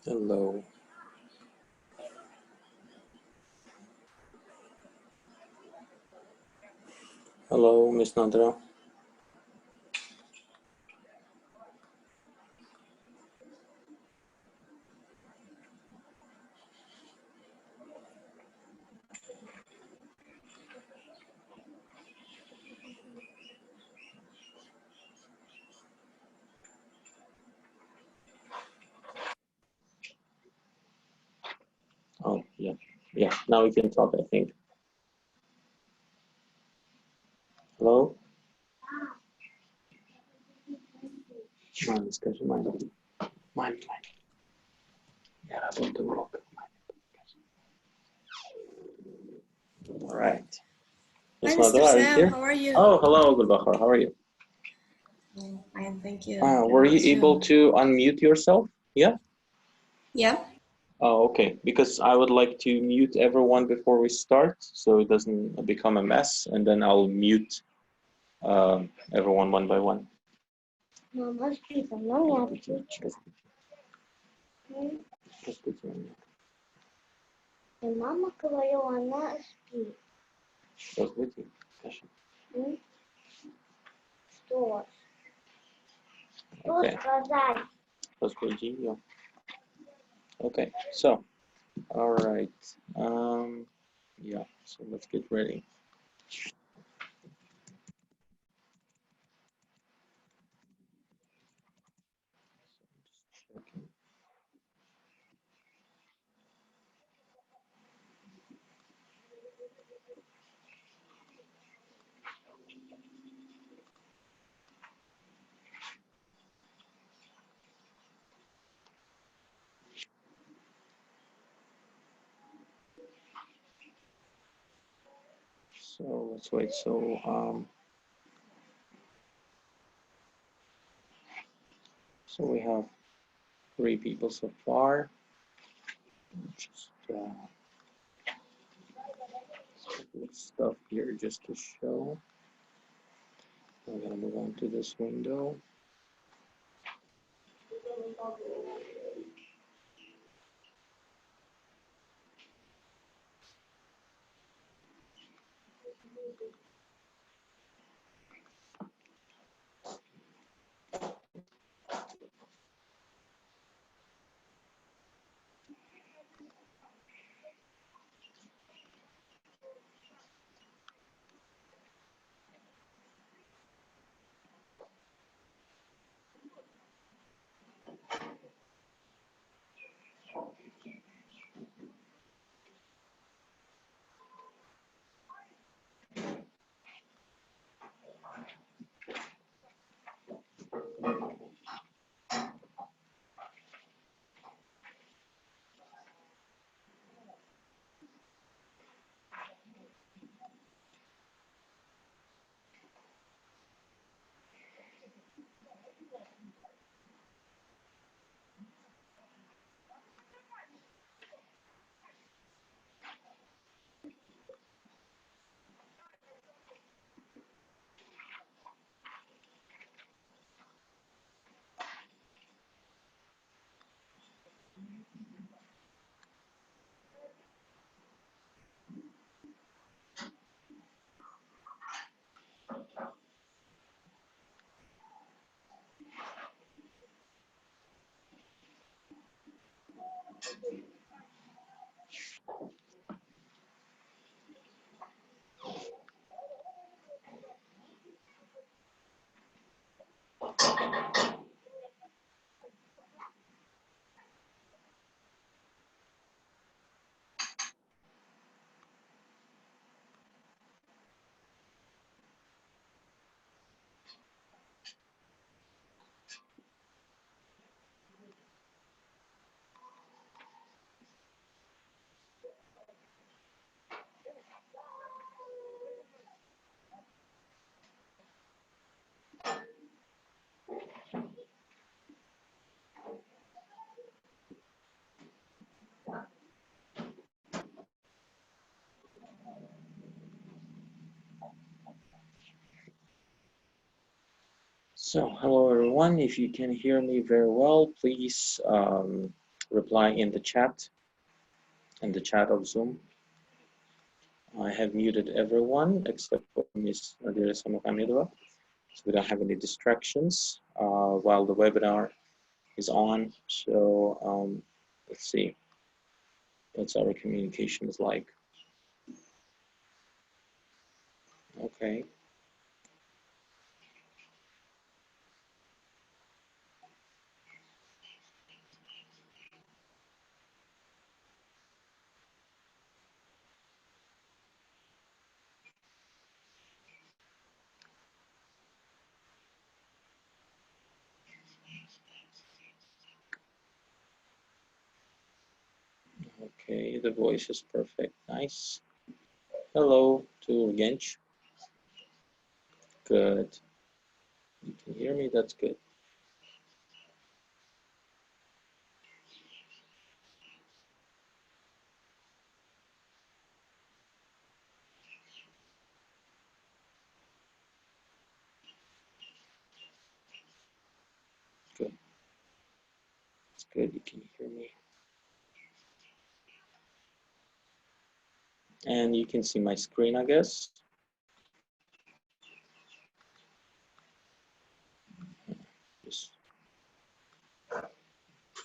Hello. Hello, Miss Nadra. Oh, yeah. Yeah, now we can talk, I think. Hello? Скажи, маме. Я работаю урок. All right. Miss Hi, Nadra, Mr. are you Sam. here? How are you? Oh, hello, Gulbahar. How are you? Fine, thank you. Were you able to unmute yourself? Yeah? Yeah. Oh, okay. Because I would like to mute everyone before we start so it doesn't become a mess, and then I'll mute everyone one by one. Мама спит, а мама я отключу. И мама говорила, она спит. Разбуди, Саша. Что? Что Okay. сказать? Разбуди ее. Okay, so, all right. Yeah, so let's get ready. So let's wait. So we have 3 people so far. Just stuff here just to show. I'm gonna move on to this window. So hello everyone. If you can hear me very well, please reply in the chat of Zoom. I have muted everyone except for Ms. Nadira Samukamidova, so we don't have any distractions while the webinar is on. So let's see what's our communication is like. Okay. Okay, the voice is perfect. Nice. Hello to Gench. Good. You can hear me? That's good. Good. It's good. You can hear me. And you can see my screen, I guess. Just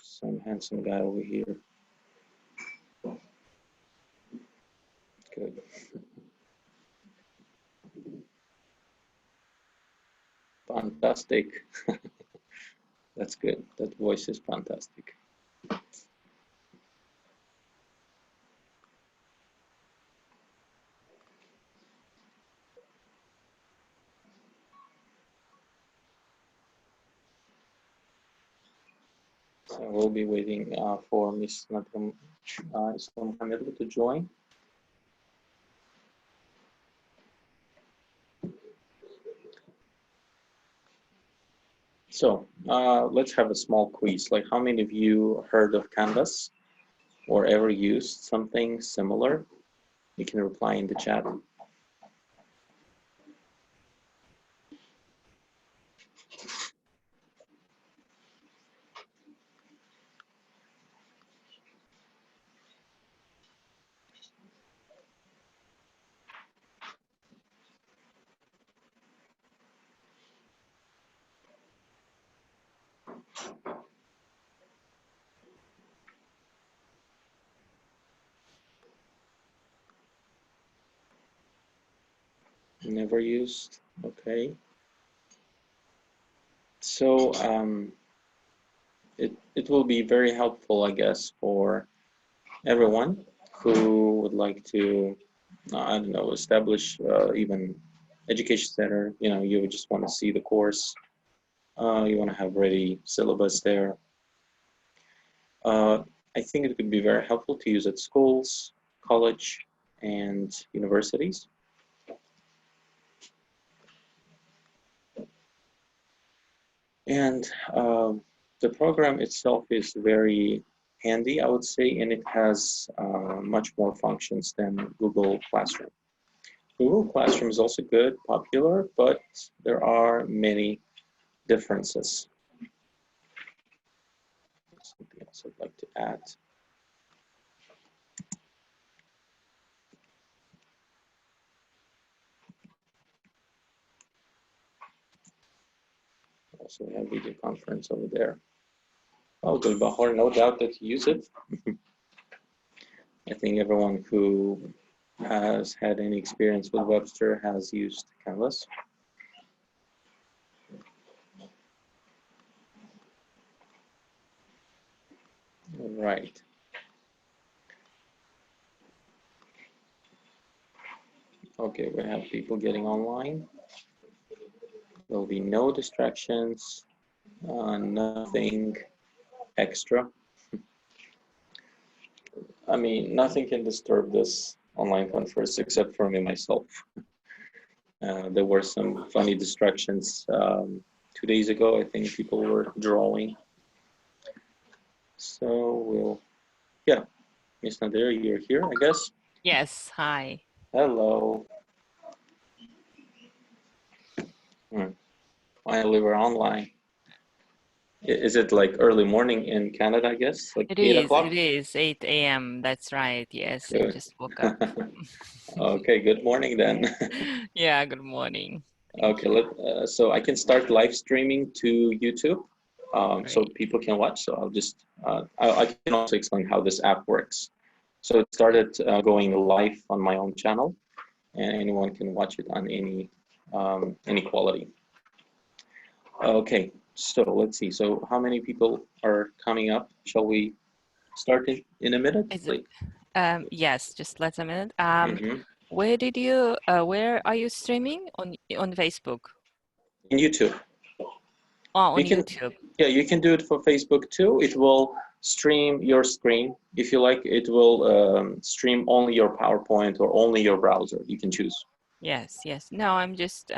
some handsome guy over here. Good. Fantastic. That's good. That voice is fantastic. So we'll be waiting for Ms. Nadram to join. So let's have a small quiz. Like, how many of you heard of Canvas or ever used something similar? You can reply in the chat. Never used. Okay. So it will be very helpful, I guess, for everyone who would like to, I don't know, establish even education center. You know, you would just want to see the course. You want to have ready syllabus there. I think it could be very helpful to use at schools, college, and universities. And the program itself is very handy, I would say, and it has much more functions than Google Classroom. Google Classroom is also good, popular, but there are many differences. Something else I'd like to add. Also, we have video conference over there. Oh, good, Bahar, no doubt that you use it. I think everyone who has had any experience with Webster has used Canvas. All right. Okay, we have people getting online. There will be no distractions, nothing extra. I mean, nothing can disturb this online conference except for me myself. There were some funny distractions 2 days ago. I think people were drawing. So we'll, yeah, Ms. Nadir, you're here, I guess. Yes, hi. Hello. Finally, we're online. Is it like early morning in Canada, I guess? Like It 8 is. o'clock? It is 8 a.m. That's right. Yes, I Good. just woke up. Okay, good morning then. Yeah, good morning. Thank Okay, you. so I can start live streaming to YouTube, so Great. people can watch. So I'll just, I can also explain how this app works. So it started going live on my own channel, and anyone can watch it on any quality. Okay, so let's see. So how many people are coming up? Shall we start in a minute, Is it, please? yes, just let a minute. Mhm. Where are you streaming on Facebook? In YouTube. Oh, You on can, YouTube. yeah, you can do it for Facebook too. It will stream your screen. If you like, it will stream only your PowerPoint or only your browser. You can choose. Yes, yes. No, I'm just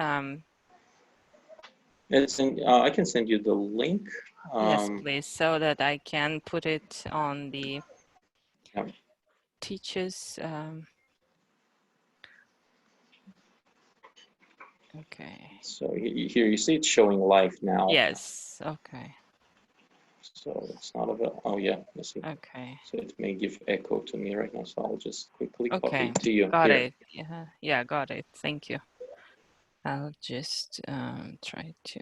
It's in, I can send you the link. yes, please, so that I can put it on the Yeah. teachers. Okay. So here you see it's showing live now. Yes. Okay. So it's not available. Oh yeah, let's see. Okay. So it may give echo to me right now. So I'll just quickly copy Okay. it to you. Got Here. it. Yeah. Yeah. Got it. Thank you. I'll just try to.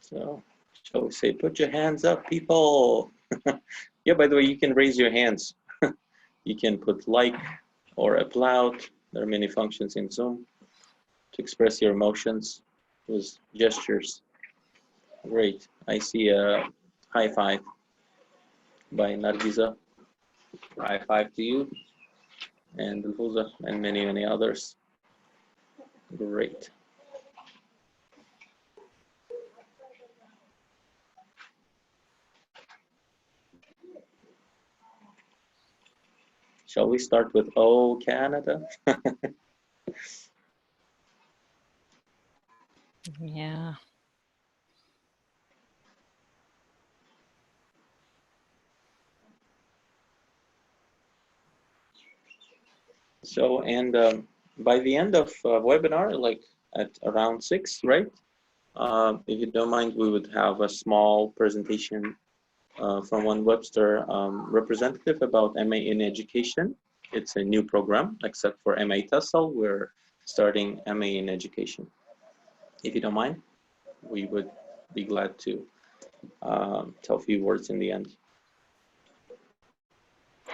So shall we say, put your hands up, people. Yeah, by the way, you can raise your hands. You can put like or applaud. There are many functions in Zoom to express your emotions with gestures. Great. I see a high five by Nargiza. High five to you and Dilhuza and many, many others. Great. Shall we start with Oh Canada? Yeah. So, and by the end of webinar, like at around 6, right? If you don't mind, we would have a small presentation from one Webster representative about MA in education. It's a new program, except for MA TESOL, we're starting MA in education. If you don't mind, we would be glad to tell a few words in the end.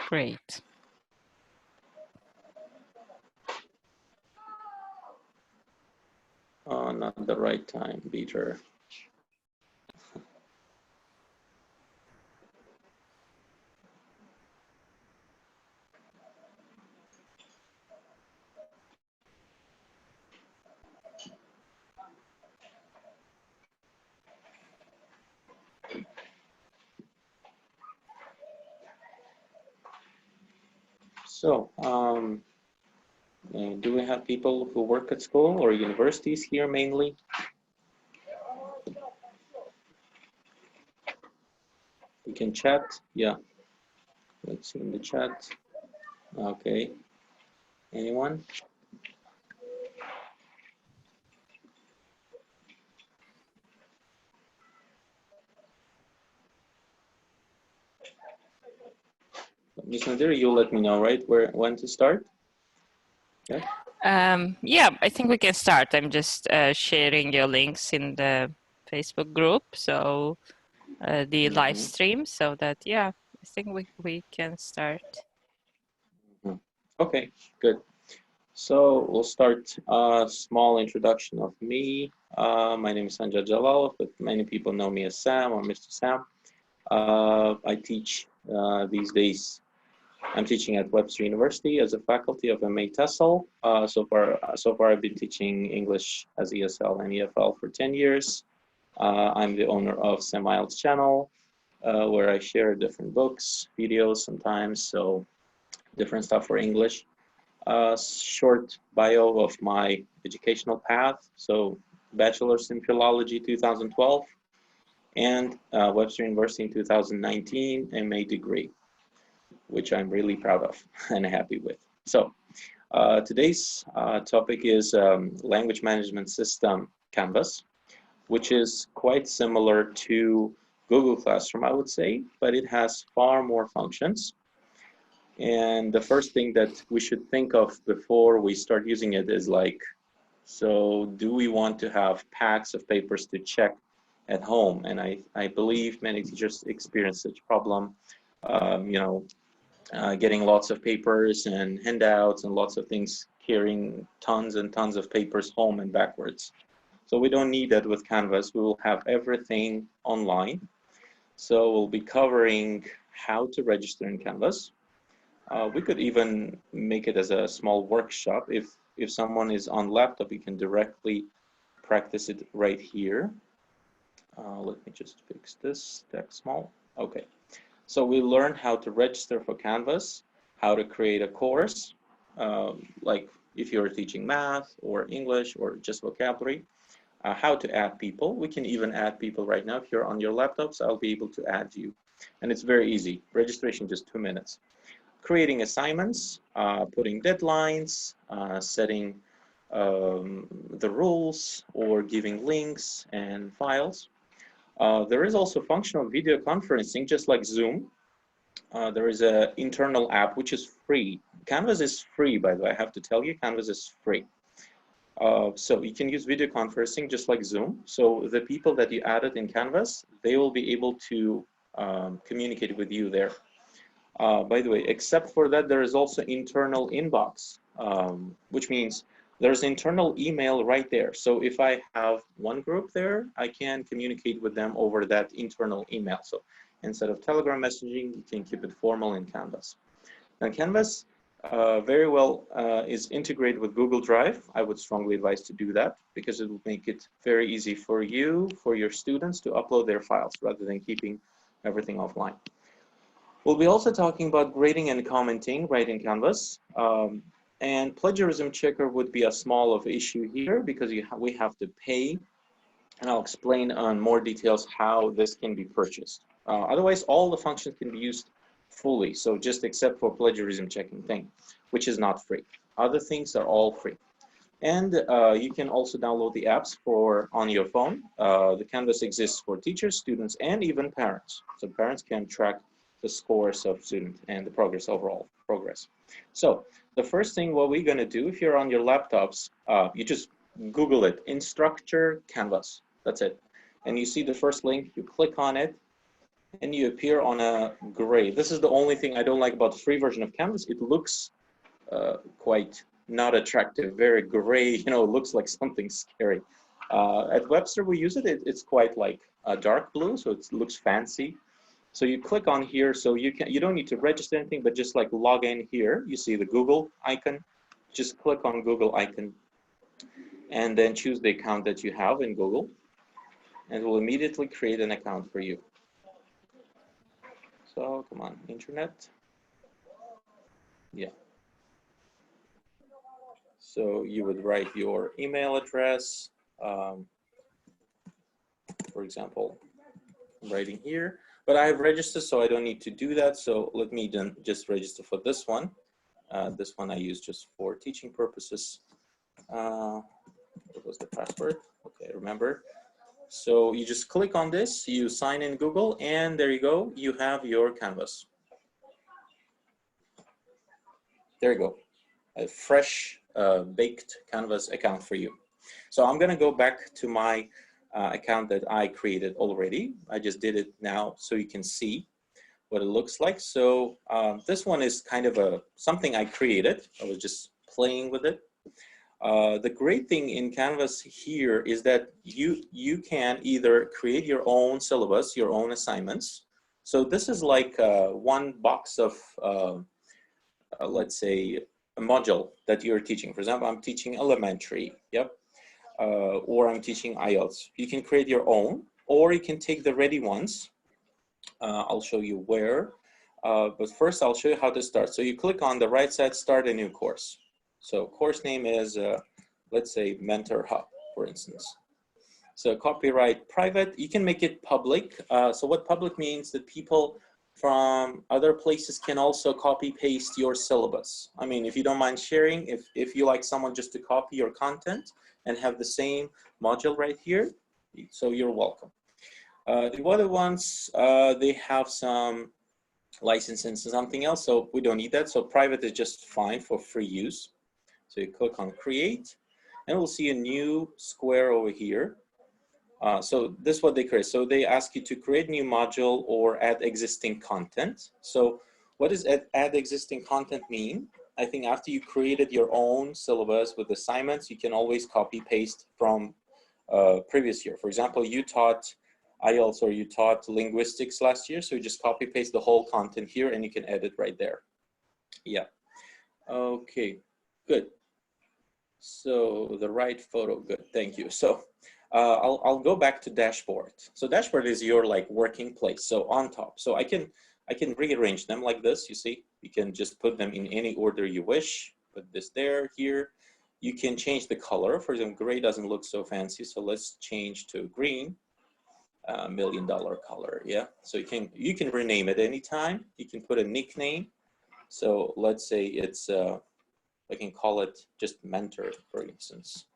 Great. Not the right time, Peter. So, do we have people who work at school or universities here mainly? We can chat. Yeah. Let's see in the chat. Okay. Anyone? Ms. Nadir, you'll let me know, right? When to start? Yeah. Yeah, I think we can start. I'm just sharing your links in the Facebook group, so the live stream, so that yeah, I think we can start. Okay, good. So we'll start a small introduction of me. My name is Sanjar Djalalov, but many people know me as Sam or Mr. Sam. I teach these days. I'm teaching at Webster University as a faculty of MA TESOL. So far, I've been teaching English as ESL and EFL for 10 years. I'm the owner of Untitled channel, where I share different books, videos sometimes, so different stuff for English. Short bio of my educational path. So bachelor's in philology 2012, and Webster University in 2019 MA degree, which I'm really proud of and happy with. So today's topic is language management system Canvas, which is quite similar to Google Classroom, I would say, but it has far more functions. And the first thing that we should think of before we start using it is like, so do we want to have packs of papers to check at home? And I believe many teachers experience such problem, getting lots of papers and handouts and lots of things, carrying tons and tons of papers home and backwards. So we don't need that with Canvas. We will have everything online. So we'll be covering how to register in Canvas. We could even make it as a small workshop. If someone is on laptop, you can directly practice it right here. Let me just fix this text small. Okay. So we learn how to register for Canvas, how to create a course, like if you're teaching math or English or just vocabulary, how to add people. We can even add people right now. If you're on your laptops, I'll be able to add you. And it's very easy. Registration, just 2 minutes. Creating assignments, putting deadlines, setting the rules, or giving links and files. There is also functional video conferencing, just like Zoom. There is an internal app which is free. Canvas is free, by the way. I have to tell you, Canvas is free. So you can use video conferencing just like Zoom. So the people that you added in Canvas, they will be able to communicate with you there. By the way, except for that, there is also internal inbox, which means there's internal email right there. So if I have one group there, I can communicate with them over that internal email. So instead of Telegram messaging, you can keep it formal in Canvas. Now Canvas very well is integrated with Google Drive. I would strongly advise to do that because it will make it very easy for you, for your students to upload their files rather than keeping everything offline. We'll be also talking about grading and commenting right in Canvas. And plagiarism checker would be a small of issue here because we have to pay. And I'll explain on more details how this can be purchased. Otherwise, all the functions can be used fully. So just except for plagiarism checking thing, which is not free. Other things are all free. And you can also download the apps on your phone. The Canvas exists for teachers, students, and even parents. So parents can track the scores of students and the progress, overall progress. So the first thing what we're going to do, if you're on your laptops, you just Google it, Instructure Canvas. That's it. And you see the first link, you click on it, and you appear on a gray. This is the only thing I don't like about the free version of Canvas. It looks quite not attractive, very gray, looks like something scary. At Webster, we use it. It's quite like a dark blue, so it looks fancy. So you click on here, so you don't need to register anything, but just like log in here. You see the Google icon. Just click on Google icon, and then choose the account that you have in Google, and it will immediately create an account for you. So come on, internet. Yeah. So you would write your email address, for example, I'm writing here. But I have registered, so I don't need to do that. So let me then just register for this one. This one I use just for teaching purposes. What was the password? Okay, remember. So you just click on this, you sign in Google, and there you go. You have your Canvas. There you go. A fresh baked Canvas account for you. So I'm going to go back to my account that I created already. I just did it now so you can see what it looks like. So this one is kind of something I created. I was just playing with it. The great thing in Canvas here is that you can either create your own syllabus, your own assignments. So this is like one box of, let's say, a module that you're teaching. For example, I'm teaching elementary, yep, or I'm teaching IELTS. You can create your own, or you can take the ready ones. I'll show you where, but first I'll show you how to start. So you click on the right side, start a new course. So course name is, let's say, Mentor Hub, for instance. So copyright private, you can make it public. So what public means that people from other places can also copy paste your syllabus. I mean, if you don't mind sharing, if you like someone just to copy your content and have the same module right here, so you're welcome. The other ones, they have some licenses and something else, so we don't need that. So private is just fine for free use. So you click on create, and we'll see a new square over here. So this is what they create. So they ask you to create new module or add existing content. So what does add existing content mean? I think after you created your own syllabus with assignments, you can always copy paste from previous year. For example, you taught IELTS or you taught linguistics last year, so you just copy paste the whole content here and you can edit right there. Yeah. Okay, good. So the right photo, good, thank you. So I'll go back to dashboard. So dashboard is your like working place. So on top, so I can rearrange them like this. You see, you can just put them in any order you wish. Put this there, here. You can change the color. For example, gray doesn't look so fancy, so let's change to green. $1 million color, yeah. So you can rename it anytime. You can put a nickname. So let's say it's I can call it just mentor, for instance.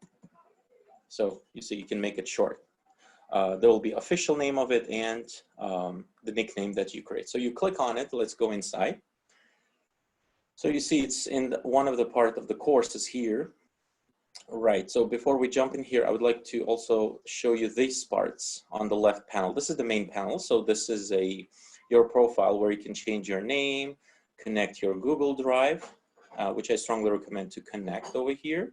So you see, you can make it short. There will be official name of it and the nickname that you create. So you click on it. Let's go inside. So you see, it's in one of the part of the courses here. Right. So before we jump in here, I would like to also show you these parts on the left panel. This is the main panel. So this is your profile where you can change your name, connect your Google Drive, which I strongly recommend to connect over here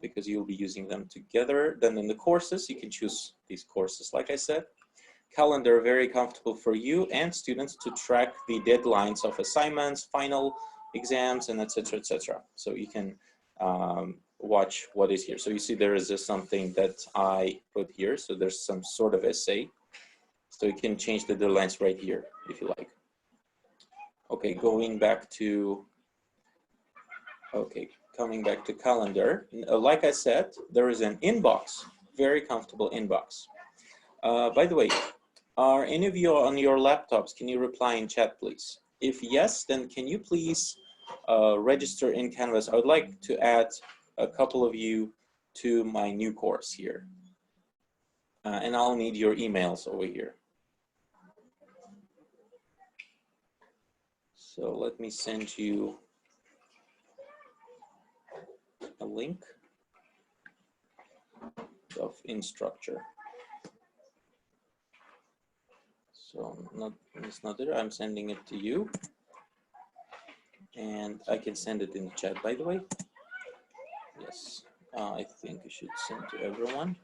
because you'll be using them together. Then in the courses, you can choose these courses, like I said. Calendar, very comfortable for you and students to track the deadlines of assignments, final exams, and etc., etc. So you can watch what is here. So you see there is something that I put here. So there's some sort of essay. So you can change the deadlines right here if you like. Okay, coming back to calendar. Like I said, there is an inbox, very comfortable inbox. By the way, are any of you on your laptops? Can you reply in chat, please? If yes, then can you please register in Canvas? I would like to add a couple of you to my new course here. And I'll need your emails over here. So let me send you a link of Instructure. So it's not there, I'm sending it to you. And I can send it in the chat, by the way. Yes, I think you should send to everyone.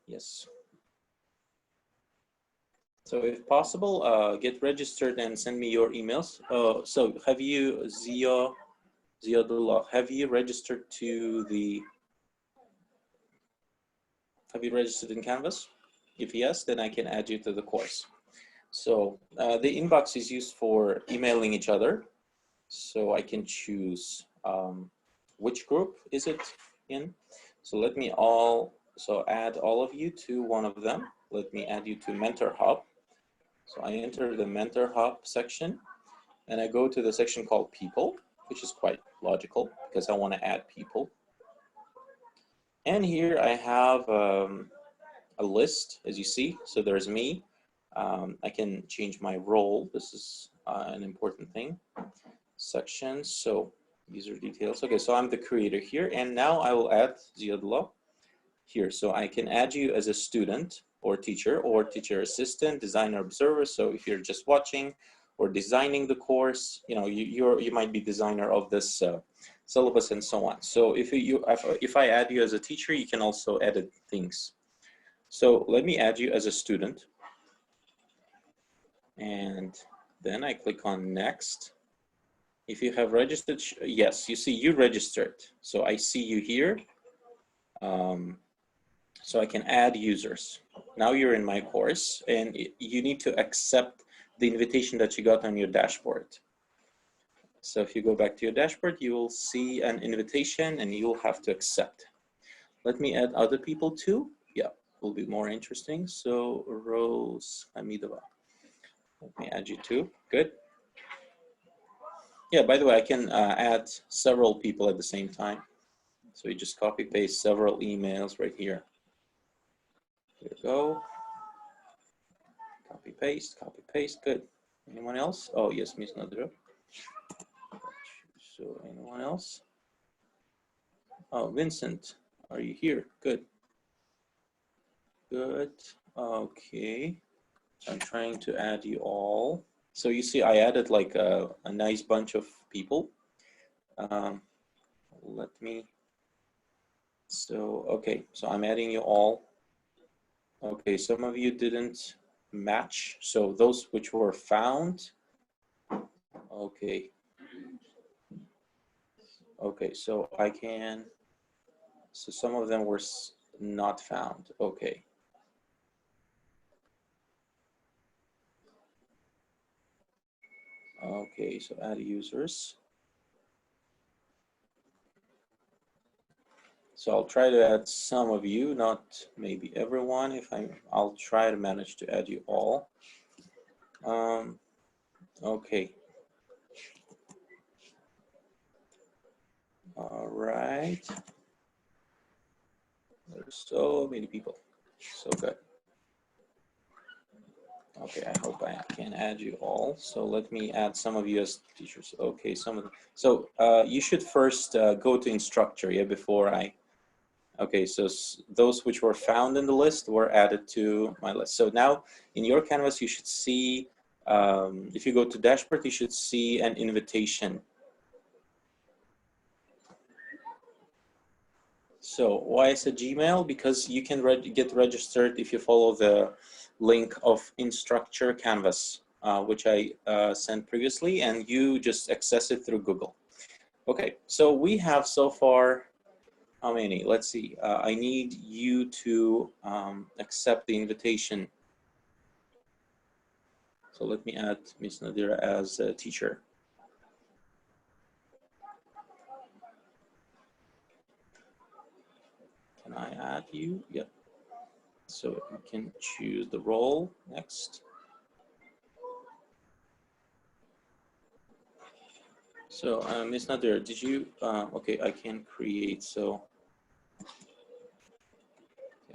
Yes. So if possible, get registered and send me your emails. So have you, Djalalov, have you registered in Canvas? If yes, then I can add you to the course. So the inbox is used for emailing each other. So I can choose which group is it in. So let me add all of you to one of them. Let me add you to Mentor Hub. So I enter the Mentor Hub section and I go to the section called People, which is quite logical because I want to add people. And here I have a list, as you see. So there's me. I can change my role. This is an important thing. Sections, so user details. Okay, so I'm the creator here, and now I will add Djalalov here. So I can add you as a student or teacher assistant, designer observer. So if you're just watching or designing the course, you know, you might be designer of this syllabus and so on. So if I add you as a teacher, you can also edit things. So let me add you as a student. And then I click on next. If you have registered, yes, you see you registered. So I see you here. So I can add users. Now you're in my course and you need to accept the invitation that you got on your dashboard. So if you go back to your dashboard, you will see an invitation and you'll have to accept. Let me add other people too. yeah, will be more interesting. So Rose Hamidova, let me add you too. Good. Yeah, by the way, I can add several people at the same time. So you just copy paste several emails right here. Here we go. Copy paste, good. Anyone else? Oh yes, Miss Nadra. So anyone else? Oh, Vincent, are you here? Good. Good. Okay. I'm trying to add you all. So you see, I added like a nice bunch of people. Let me. So okay, so I'm adding you all. Okay, some of you didn't match. So those which were found. Okay. Okay, so I can. So some of them were not found. Okay. Okay, so add users. So I'll try to add some of you, not maybe everyone. I'll try to manage to add you all. Okay. All right. There's so many people. So good. Okay, I hope I can add you all. So let me add some of you as teachers. Okay, some of them. So you should first go to Instructure, yeah, before I. Okay, so those which were found in the list were added to my list. So now in your Canvas, you should see, if you go to dashboard, you should see an invitation. So why is it Gmail? Because you can get registered if you follow the link of Instructure Canvas, which I sent previously, and you just access it through Google. Okay, so we have so far, how many? Let's see. I need you to accept the invitation. So let me add Ms. Nadira as a teacher. Can I add you? Yep. So you can choose the role next. So Ms. Nadira, did you, okay, I can create, so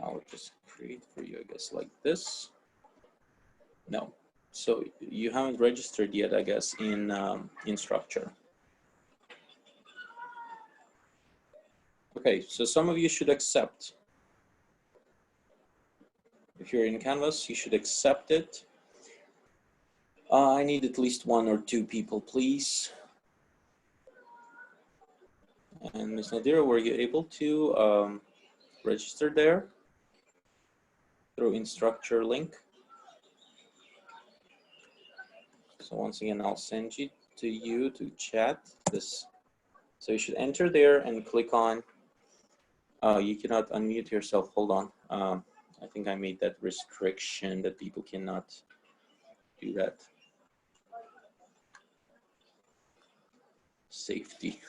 I'll just create for you, I guess, like this. No, so you haven't registered yet, I guess, in Instructure. Okay, so some of you should accept. If you're in Canvas, you should accept it. I need at least 1 or 2 people, please. And Ms. Nadira, were you able to register there through Instructure link? So once again, I'll send you to chat this. So you should enter there and click on, you cannot unmute yourself, hold on. I think I made that restriction that people cannot do that. Safety.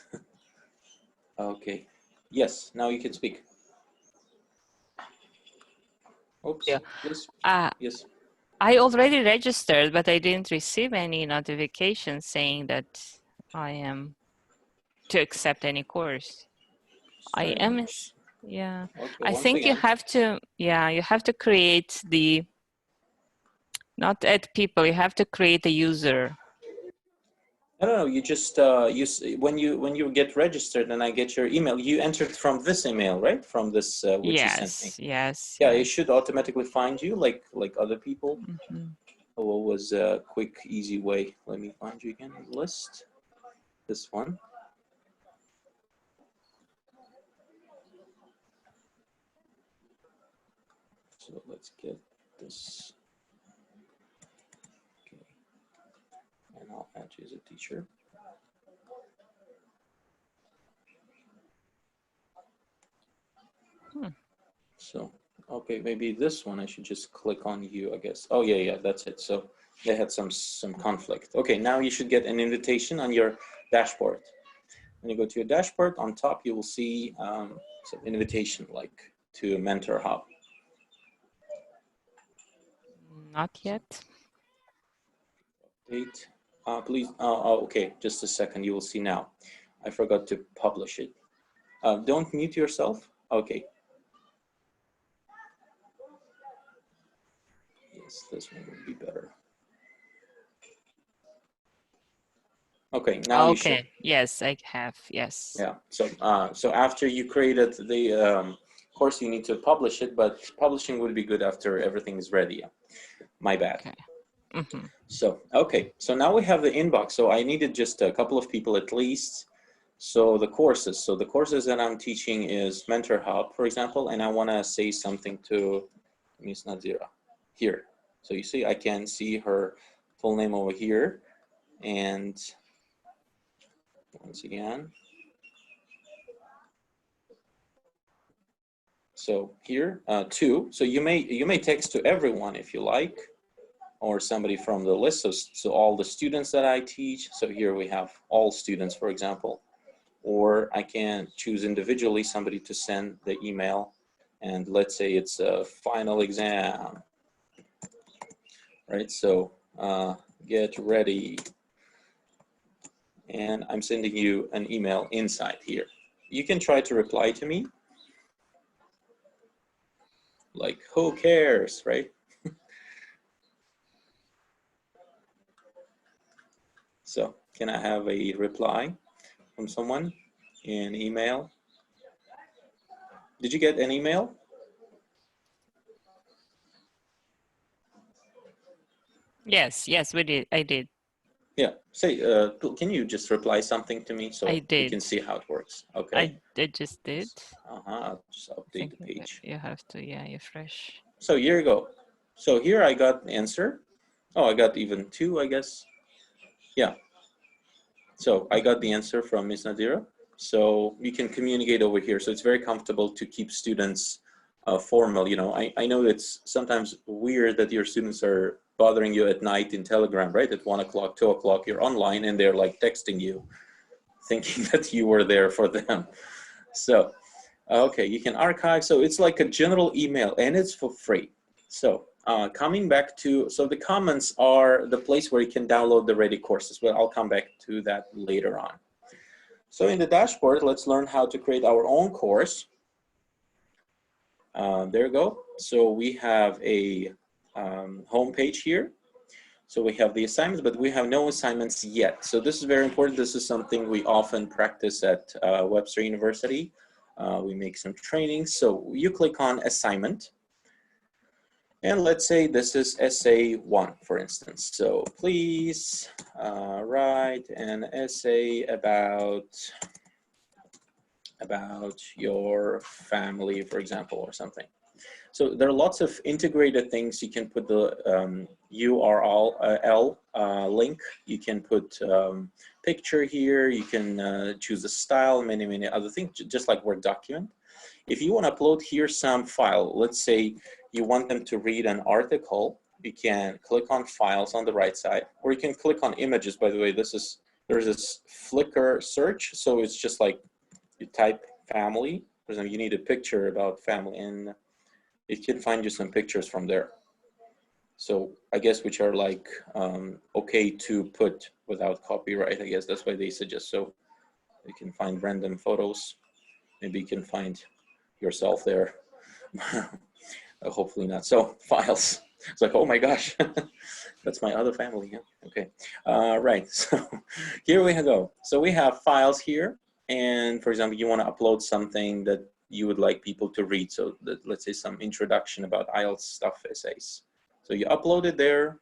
Okay, yes, now you can speak. Oops, Yeah. please, yes. I already registered, but I didn't receive any notification saying that I am to accept any course. I am, yeah. Okay, I once think again. you have to, yeah, you have to create the, not add people, you have to create a user. No, you just when you get registered and I get your email, you entered from this email, right? From this which you sent me. Yes. Yeah, it should automatically find you like other people. Mm-hmm. What was a quick, easy way? Let me find you again. List this one. So let's get this. Okay, and I'll add you as a teacher. So, okay, maybe this one I should just click on you, I guess. Oh yeah, that's it. So they had some conflict. Okay, now you should get an invitation on your dashboard. When you go to your dashboard, on top you will see some invitation like to Mentor Hub. Not yet. Update. Please, okay, just a second, you will see now. I forgot to publish it. Don't mute yourself. Okay. Yes, this one would be better. Okay, now you should. Okay, yes, I have, yes. Yeah, so after you created the course, you need to publish it, but publishing would be good after everything is ready. My bad. Okay. Mm-hmm. So, okay, so now we have the inbox. So I needed just a couple of people at least. So the courses that I'm teaching is Mentor Hub, for example, and I want to say something to Miss Nadira here. So you see, I can see her full name over here, and once again. So here, two. So you may text to everyone if you like, or somebody from the list. So all the students that I teach. So here we have all students, for example. Or I can choose individually somebody to send the email, and let's say it's a final exam, right? So get ready, and I'm sending you an email inside here. You can try to reply to me, like who cares, right? So can I have a reply from someone in email? Did you get an email? Yes, we did. I did. Yeah. Say, can you just reply something to me so we can see how it works? Okay. I just did. I'll just update the page. You have to, yeah, refresh. So here you go. So here I got the answer. Oh, I got even two, I guess. Yeah. So I got the answer from Ms. Nadira. So you can communicate over here. So it's very comfortable to keep students formal. You know, I know it's sometimes weird that your students are bothering you at night in Telegram, right? At 1 o'clock, 2 o'clock, you're online and they're like texting you, thinking that you were there for them. So, okay, you can archive. So it's like a general email and it's for free. So coming back to, so the comments are the place where you can download the ready courses, but I'll come back to that later on. So in the dashboard, let's learn how to create our own course. There you go. So we have a home page here. So we have the assignments, but we have no assignments yet. So this is very important. This is something we often practice at Webster University. We make some trainings. So you click on assignment. And let's say this is essay 1, for instance. So please write an essay about your family, for example, or something. So there are lots of integrated things. You can put the URL link. You can put picture here. You can choose the style, many other things, just like Word document. If you want to upload here some file, let's say you want them to read an article, you can click on files on the right side, or you can click on images. By the way, there's this Flickr Search. So it's just like you type family. For example, you need a picture about family, and it can find you some pictures from there. So I guess which are like okay to put without copyright. I guess that's why they suggest. So you can find random photos. Maybe you can find yourself there. Hopefully not. So files. It's like, oh my gosh, that's my other family. Yeah. Okay. Right. So here we go. So we have files here. And for example, you want to upload something that you would like people to read. So that, let's say some introduction about IELTS stuff essays. So you upload it there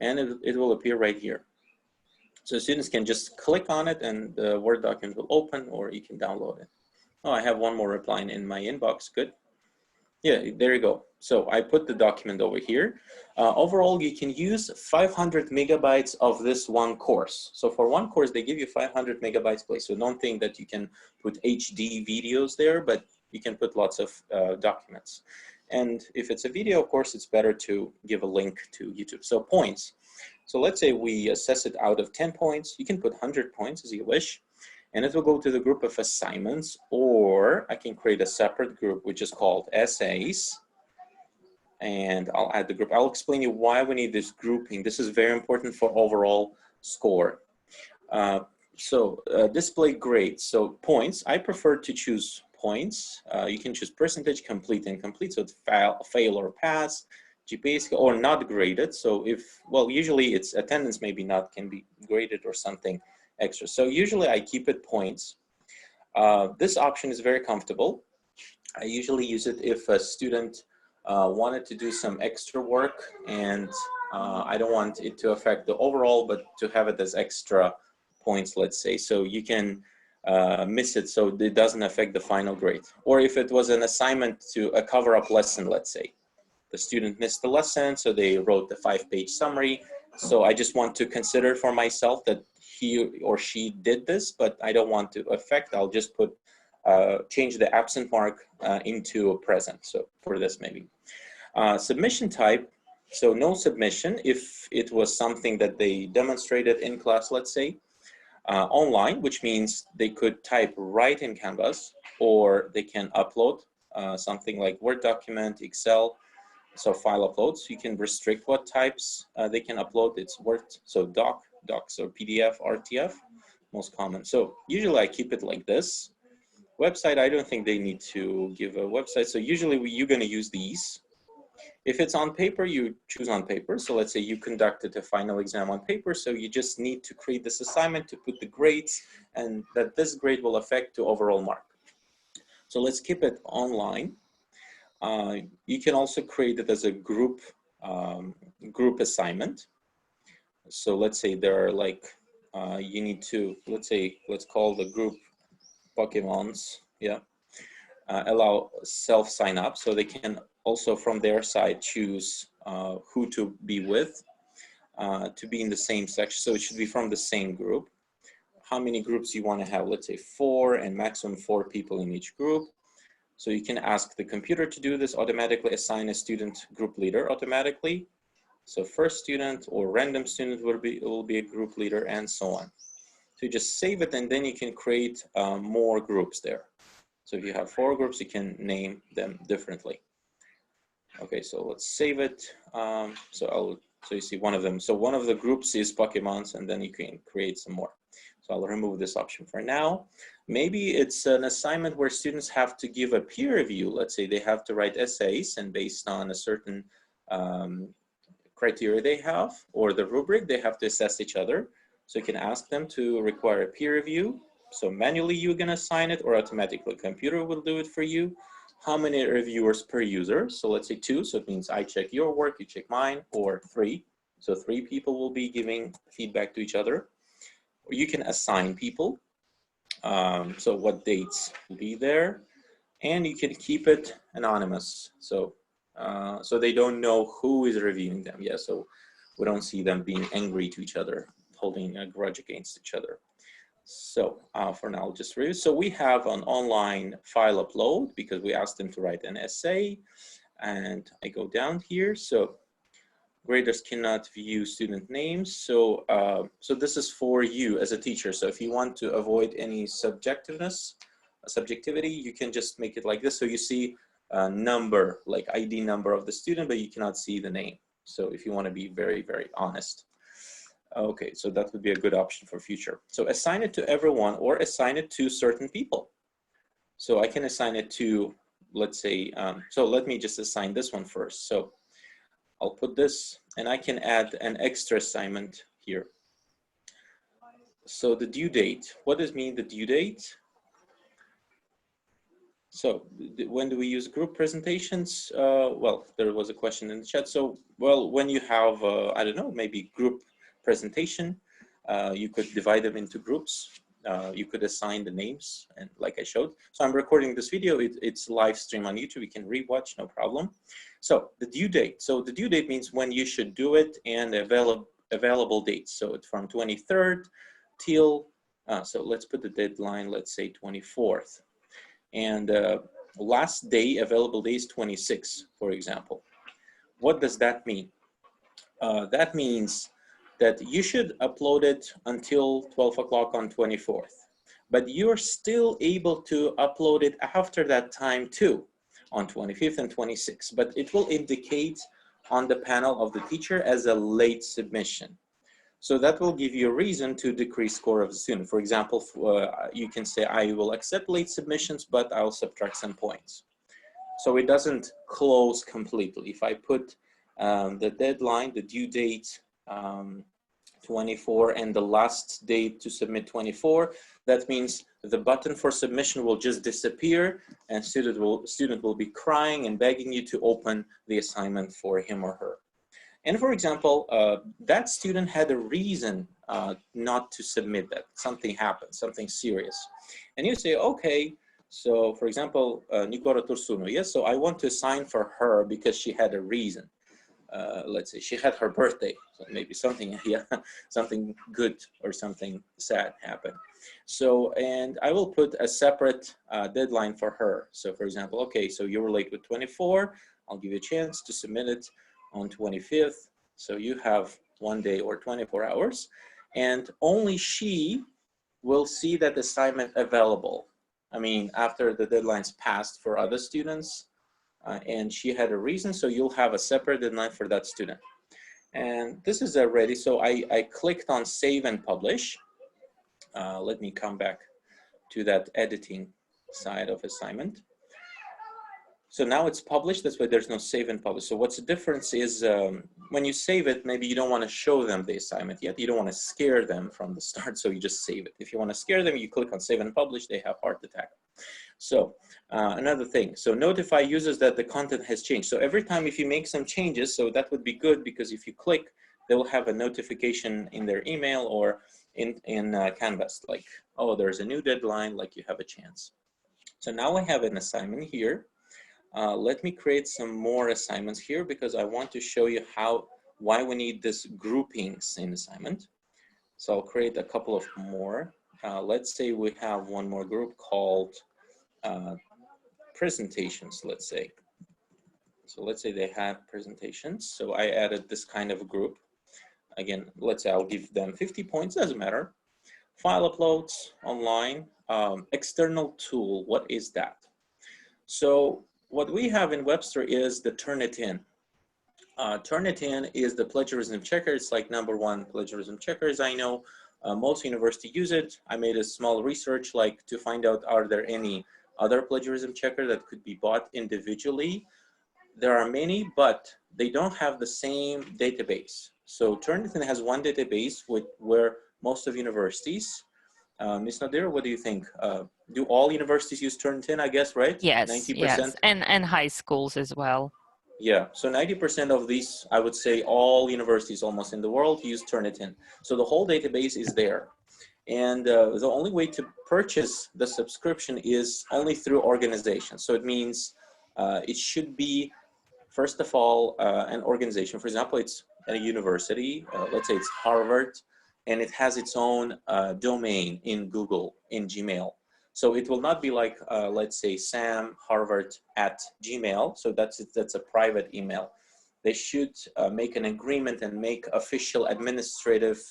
and it will appear right here. So students can just click on it and the Word document will open, or you can download it. Oh, I have one more reply in my inbox. Good. Yeah, there you go. So I put the document over here. Overall, you can use 500 megabytes of this one course. So for one course, they give you 500 megabytes place. So don't think that you can put HD videos there, but you can put lots of documents. And if it's a video, of course, it's better to give a link to YouTube. So points. So let's say we assess it out of 10 points. You can put 100 points as you wish. And it will go to the group of assignments, or I can create a separate group, which is called essays. and I'll add the group. I'll explain you why we need this grouping. This is very important for overall score. Display grades. So points, I prefer to choose points. You can choose percentage, complete, incomplete. So it's fail or pass, GPA or not graded. So if, well, usually it's attendance, maybe not, can be graded or something extra. So usually I keep it points. This option is very comfortable. I usually use it if a student wanted to do some extra work and I don't want it to affect the overall, but to have it as extra points, let's say. So you can miss it so it doesn't affect the final grade. Or if it was an assignment to a cover-up lesson, let's say. The student missed the lesson, so they wrote the 5-page summary. So I just want to consider for myself that he or she did this, but I don't want to affect. I'll just put change the absent mark into a present. So for this maybe. Submission type, so no submission if it was something that they demonstrated in class, let's say. Online, which means they could type right in Canvas, or they can upload something like Word document, Excel, so file uploads. You can restrict what types they can upload. It's Word, so docs or PDF, RTF, most common. So usually I keep it like this. Website, I don't think they need to give a website. So usually you're going to use these. If it's on paper, you choose on paper. So let's say you conducted a final exam on paper. So you just need to create this assignment to put the grades, and that this grade will affect the overall mark. So let's keep it online. You can also create it as a group assignment. So let's say there are like, you need to, let's call the group Pokemons, yeah. Allow self sign up, so they can also from their side choose who to be with, to be in the same section. So it should be from the same group. How many groups you want to have? Let's say 4, and maximum 4 people in each group. So you can ask the computer to do this, automatically assign a student group leader automatically. So first student or random student will be a group leader, and so on. So you just save it, and then you can create more groups there. So if you have 4 groups, you can name them differently. Okay, so let's save it. So you see one of them. So one of the groups is Pokemons, and then you can create some more. So I'll remove this option for now. Maybe it's an assignment where students have to give a peer review. Let's say they have to write essays, and based on a certain criteria they have, or the rubric, they have to assess each other. So you can ask them to require a peer review. So manually you're gonna assign it, or automatically computer will do it for you. How many reviewers per user? So let's say 2, so it means I check your work, you check mine, or 3. So 3 people will be giving feedback to each other. Or you can assign people. So what dates will be there, and you can keep it anonymous. So they don't know who is reviewing them. Yeah, so we don't see them being angry to each other, holding a grudge against each other. So for now, I'll just review. So we have an online file upload because we asked them to write an essay, and I go down here. So graders cannot view student names. So this is for you as a teacher. So if you want to avoid any subjectivity, you can just make it like this. So you see a number, like ID number of the student, but you cannot see the name. So if you want to be very, very honest. Okay, so that would be a good option for future. So assign it to everyone, or assign it to certain people. So I can assign it to, let's say, so let me just assign this one first. So I'll put this, and I can add an extra assignment here. So the due date, what does mean the due date? So when do we use group presentations? Well, there was a question in the chat. So, well, when you have, I don't know, maybe group presentation, you could divide them into groups. You could assign the names, and like I showed. So I'm recording this video. It's live stream on YouTube. You can rewatch, no problem. So the due date. So the due date means when you should do it, and available dates. So it's from 23rd till, so let's put the deadline, let's say 24th. And last day, available day is 26, for example. What does that mean? That means that you should upload it until 12 o'clock on 24th, but you're still able to upload it after that time too. on 25th and 26th, but it will indicate on the panel of the teacher as a late submission. So that will give you a reason to decrease score of the student. For example, you can say, I will accept late submissions, but I'll subtract some points. So it doesn't close completely. If I put the deadline, the due date 24 and the last date to submit 24, that means the button for submission will just disappear and student will be crying and begging you to open the assignment for him or her. And for example, that student had a reason not to submit that. Something happened, something serious. And you say, okay, so for example, Nicola Tursuno, yes, so I want to assign for her because she had a reason. Let's say she had her birthday, so maybe something, yeah, something good or something sad happened. So, and I will put a separate deadline for her. So for example, okay, so you were late with 24, I'll give you a chance to submit it on 25th. So you have 1 day or 24 hours, and only she will see that assignment available. I mean, after the deadline's passed for other students, and she had a reason, so you'll have a separate deadline for that student. And this is already, so I clicked on save and publish. Let me come back to that editing side of assignment. So now it's published, that's why there's no save and publish. So what's the difference is when you save it, maybe you don't want to show them the assignment yet. You don't want to scare them from the start, so you just save it. If you want to scare them, you click on save and publish, they have heart attack. So another thing, so notify users that the content has changed. So every time if you make some changes, so that would be good because if you click, they will have a notification in their email or in Canvas, like, oh, there's a new deadline, like you have a chance. So now I have an assignment here. Let me create some more assignments here because I want to show you why we need this groupings in assignment. So I'll create a couple of more. Let's say we have one more group called presentations, let's say. So let's say they had presentations. So I added this kind of group. Again, let's say I'll give them 50 points, doesn't matter. File uploads online, external tool, what is that? So what we have in Webster is the Turnitin. Turnitin is the plagiarism checker. It's like #1 plagiarism checkers I know. Most universities use it. I made a small research like to find out are there any other plagiarism checker that could be bought individually. There are many, but they don't have the same database. So Turnitin has one database where most of universities, Ms. Nadir, what do you think? Do all universities use Turnitin, I guess, right? Yes, 90%? yes, and high schools as well. Yeah, so 90% of these, I would say all universities almost in the world use Turnitin. So the whole database is there. And the only way to purchase the subscription is only through organization. So it means it should be, first of all, an organization. For example, it's a university, let's say it's Harvard, and it has its own domain in Google, in Gmail. So it will not be like, let's say, samharvard@gmail. So that's a private email. They should make an agreement and make official administrative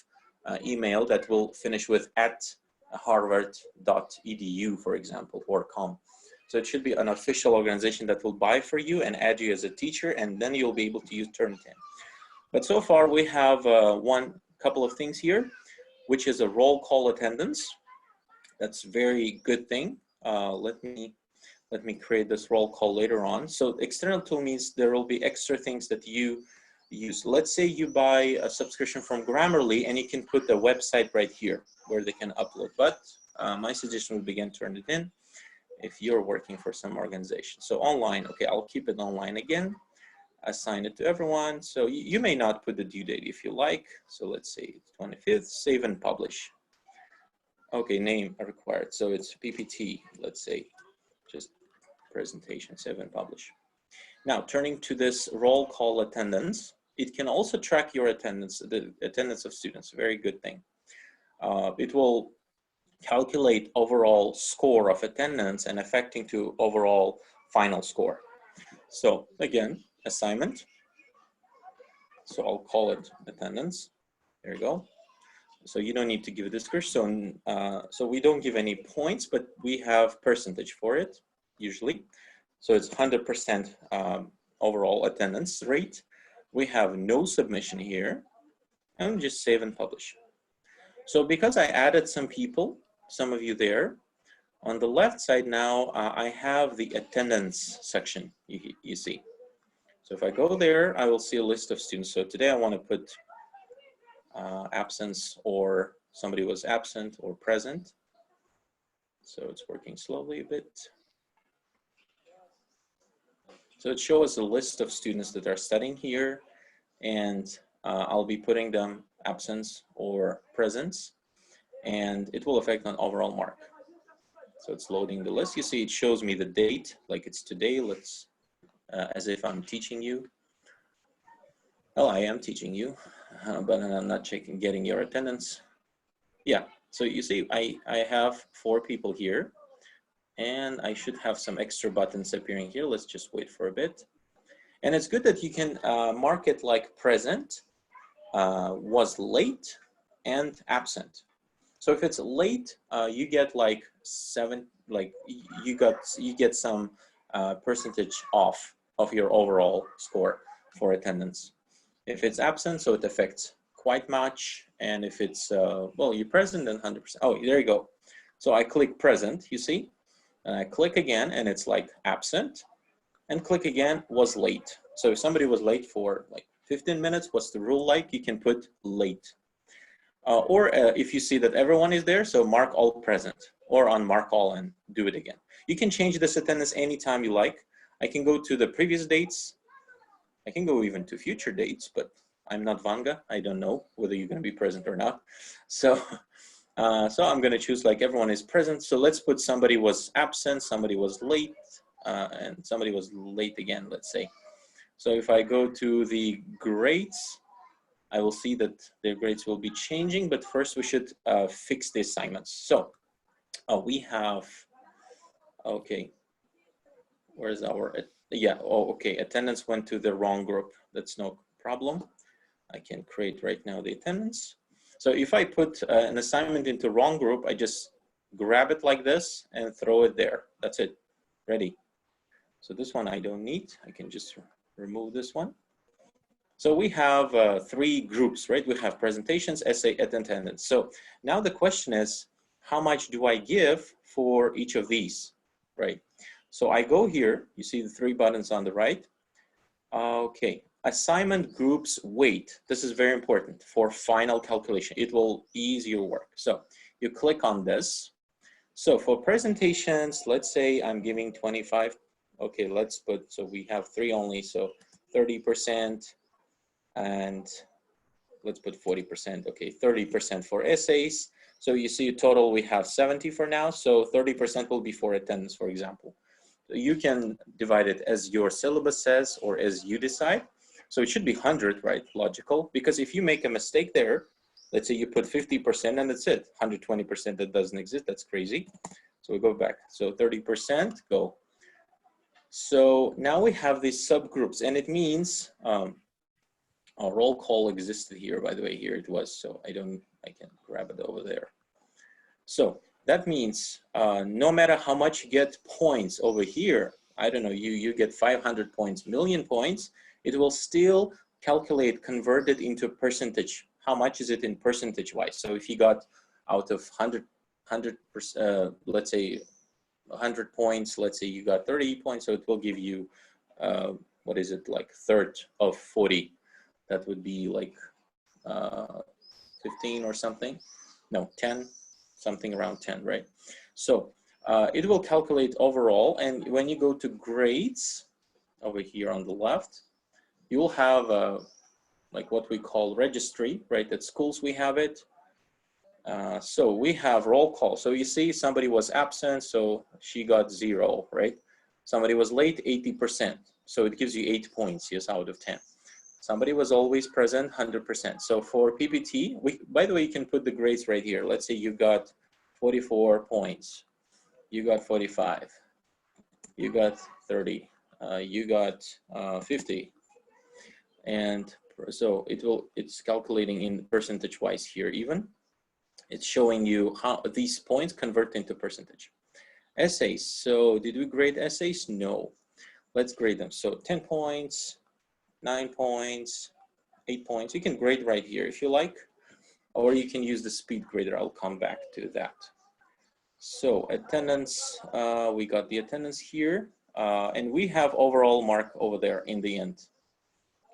email that will finish with @harvard.edu, for example, or .com. So it should be an official organization that will buy for you and add you as a teacher, and then you'll be able to use Turnitin. But so far we have couple of things here, which is a roll call attendance. That's a very good thing. Let me create this roll call later on. So external tool means there will be extra things that you use. Let's say you buy a subscription from Grammarly and you can put the website right here where they can upload. But my suggestion would be again Turnitin if you're working for some organization. So online, okay, I'll keep it online again. Assign it to everyone. So you may not put the due date if you like. So let's say 25th, save and publish. Okay, name required. So it's PPT, let's say, just presentation, save and publish. Now, turning to this roll call attendance, it can also track your attendance, the attendance of students, very good thing. It will calculate overall score of attendance and affecting to overall final score. So again, assignment. So I'll call it attendance. There you go. So you don't need to give a description. So we don't give any points, but we have percentage for it usually. So it's 100% overall attendance rate. We have no submission here, and just save and publish. So because I added some people, some of you there, on the left side now, I have the attendance section, you see. So if I go there, I will see a list of students. So today I want to put absence, or somebody was absent or present. So it's working slowly a bit. So it shows a list of students that are studying here, and I'll be putting them absence or presence, and it will affect an overall mark. So it's loading the list. You see, it shows me the date, like it's today. Let's, as if I'm teaching you. Well, I am teaching you, but I'm not getting your attendance. Yeah, so you see, I have 4 people here, and I should have some extra buttons appearing here. Let's just wait for a bit. And it's good that you can mark it like present, was late, and absent. So if it's late, you get like 7, like you get some percentage off of your overall score for attendance. If it's absent, so it affects quite much. And if it's, well, you're present, then 100%. Oh, there you go. So I click present, you see, and I click again, and it's like absent, and click again, was late. So if somebody was late for like 15 minutes, what's the rule like? You can put late. Or if you see that everyone is there, so mark all present, or on mark all and do it again. You can change this attendance anytime you like. I can go to the previous dates. I can go even to future dates, but I'm not Vanga. I don't know whether you're going to be present or not. So, so I'm going to choose like everyone is present. So let's put somebody was absent, somebody was late, and somebody was late again, let's say. So if I go to the grades, I will see that their grades will be changing, but first we should fix the assignments. So we have, okay, where's our, yeah, oh, okay, attendance went to the wrong group. That's no problem. I can create right now the attendance. So if I put an assignment into wrong group, I just grab it like this and throw it there. That's it, ready. So this one I don't need. I can just remove this one. So we have 3 groups, right? We have presentations, essay, and attendance. So now the question is, how much do I give for each of these, right? So I go here, you see the 3 buttons on the right. Okay, assignment groups weight. This is very important for final calculation. It will ease your work. So you click on this. So for presentations, let's say I'm giving 25. Okay, let's put, so we have 3 only, so 30%. And let's put 40%, okay, 30% for essays. So you see total we have 70 for now, so 30% will be for attendance, for example. So you can divide it as your syllabus says or as you decide. So it should be 100, right, logical, because if you make a mistake there, let's say you put 50% and that's it, 120% that doesn't exist, that's crazy. So we go back, so 30%, go. So now we have these subgroups, and it means, a roll call existed here, by the way, here it was, so I can grab it over there. So that means no matter how much you get points over here, I don't know, you get 500 points, million points, it will still calculate, convert it into percentage. How much is it in percentage wise? So if you got out of 100%, let's say 100 points, let's say you got 30 points, so it will give you, what is it, like third of 40. That would be like 15 or something. No, 10, something around 10, right? So it will calculate overall. And when you go to grades over here on the left, you will have like what we call registry, right? At schools we have it. So we have roll call. So you see somebody was absent, so she got 0, right? Somebody was late, 80%. So it gives you 8 points, yes, out of 10. Somebody was always present, 100%. So for PPT, by the way, you can put the grades right here. Let's say you got 44 points. You got 45. You got 30. You got 50. And so it's calculating in percentage wise here even. It's showing you how these points convert into percentage. Essays. So did we grade essays? No. let's grade them. So 10 points, 9 points, 8 points. You can grade right here if you like, or you can use the speed grader. I'll come back to that. So attendance, we got the attendance here, and we have overall mark over there in the end.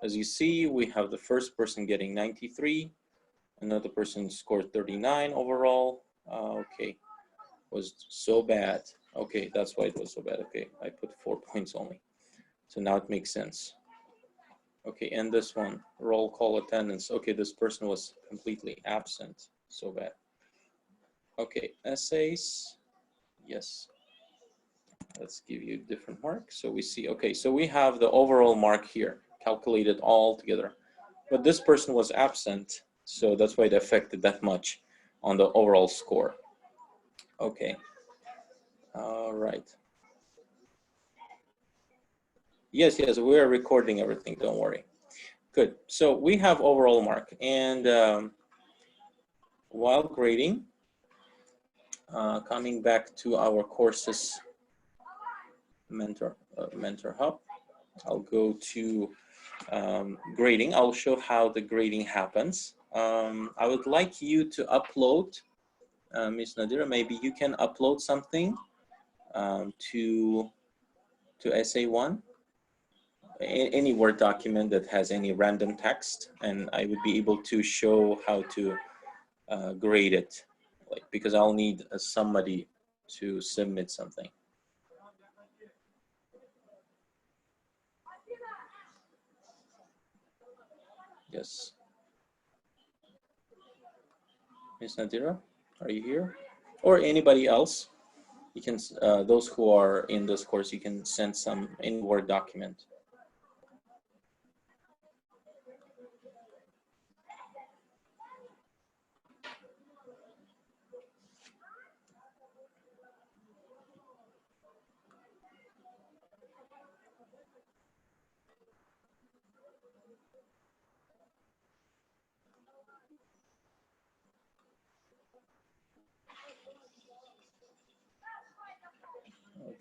As you see, we have the first person getting 93, another person scored 39 overall. Okay, was so bad. Okay, that's why it was so bad. Okay, I put 4 points only. So now it makes sense. Okay, and this one, roll call attendance. Okay, this person was completely absent. So bad. Okay, essays. Yes. Let's give you a different mark. So we see, okay, so we have the overall mark here, calculated all together. But this person was absent, so that's why it affected that much on the overall score. Okay. All right. Yes, we are recording everything, don't worry. Good, so we have overall mark, and while grading, coming back to our courses mentor hub, I'll go to grading. I'll show how the grading happens. I would like you to upload, Ms. Nadira, maybe you can upload something to essay 1, any Word document that has any random text, and I would be able to show how to grade it, like, because I'll need somebody to submit something. Yes. Ms. Nadira, are you here? Or anybody else? You can, those who are in this course, you can send some in Word document.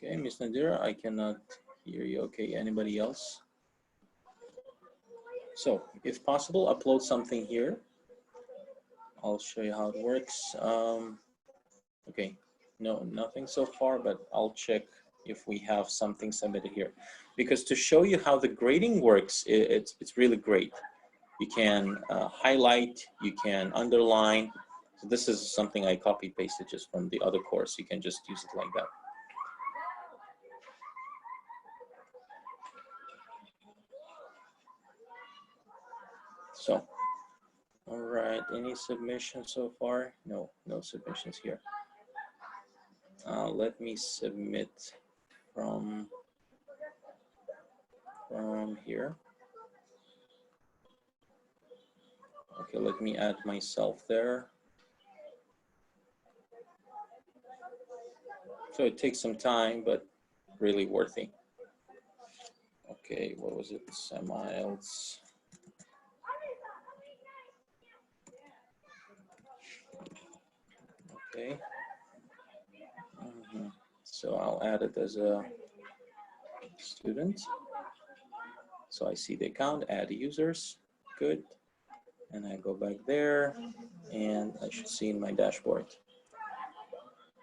Okay, Ms. Nadira, I cannot hear you. Okay, anybody else? So, if possible, upload something here. I'll show you how it works. Okay, no, nothing so far, but I'll check if we have something submitted here. Because to show you how the grading works, it's really great. You can highlight, you can underline. So this is something I copy pasted just from the other course. You can just use it like that. So, all right, any submissions so far? No, no submissions here. Let me submit from here. Okay, let me add myself there. So it takes some time, but really worthy. Okay, what was it? Semiles. Okay. So I'll add it as a student. So I see the account, add users, good. And I go back there and I should see in my dashboard.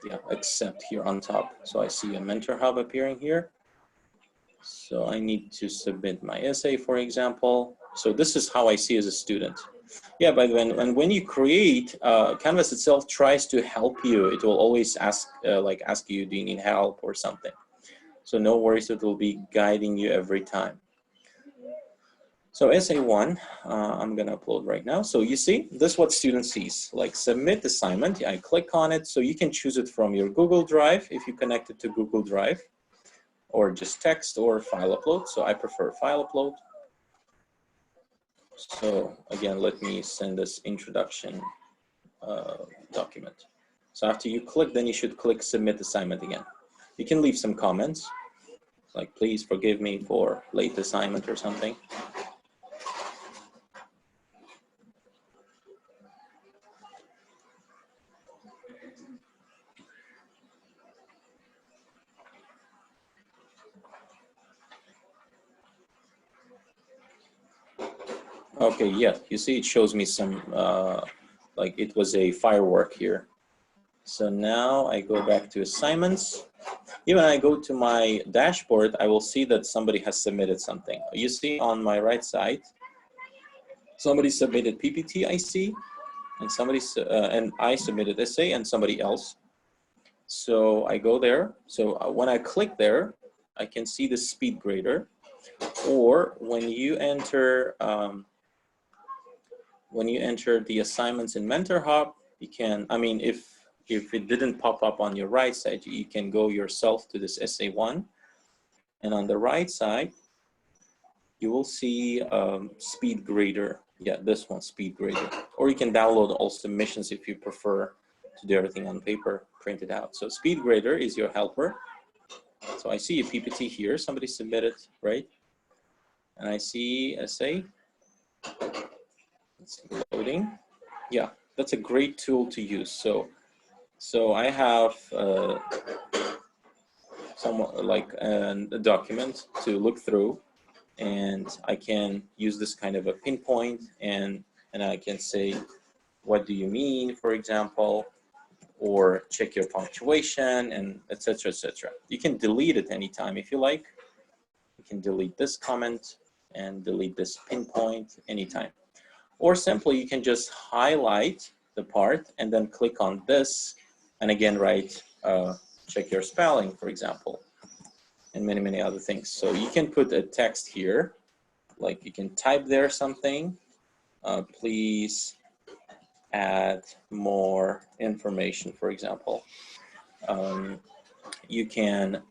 Yeah, accept here on top. So I see a mentor hub appearing here. So I need to submit my essay, for example. So this is how I see as a student. Yeah, by the way, and when you create, Canvas itself tries to help you. It will always ask you, do you need help or something? So no worries, it will be guiding you every time. So essay 1, I'm gonna upload right now. So you see, this is what student sees, like submit assignment. I click on it, so you can choose it from your Google Drive if you connect it to Google Drive, or just text or file upload. So I prefer file upload. So again, let me send this introduction document. So after you click, then you should click submit assignment again. You can leave some comments, like please forgive me for late assignment or something. Okay, yeah, you see it shows me some, like it was a firework here. So now I go back to assignments. Even I go to my dashboard, I will see that somebody has submitted something. You see on my right side, somebody submitted PPT, I see, and and I submitted essay and somebody else. So I go there. So when I click there, I can see the speed grader. Or when you enter the assignments in Mentor Hub, you can, I mean, if it didn't pop up on your right side, you can go yourself to this essay1, and on the right side, you will see speed grader. Yeah, this one, speed grader. Or you can download all submissions if you prefer to do everything on paper, print it out. So speed grader is your helper. So I see a PPT here, somebody submitted, right? And I see essay. It's loading. Yeah, that's a great tool to use. So I have a document to look through, and I can use this kind of a pinpoint, and I can say, what do you mean, for example, or check your punctuation, and etc., etc. You can delete it anytime if you like. You can delete this comment and delete this pinpoint anytime. Or simply you can just highlight the part and then click on this, and again write check your spelling, for example, and many other things. So you can put a text here, like you can type there something, please add more information, for example. You can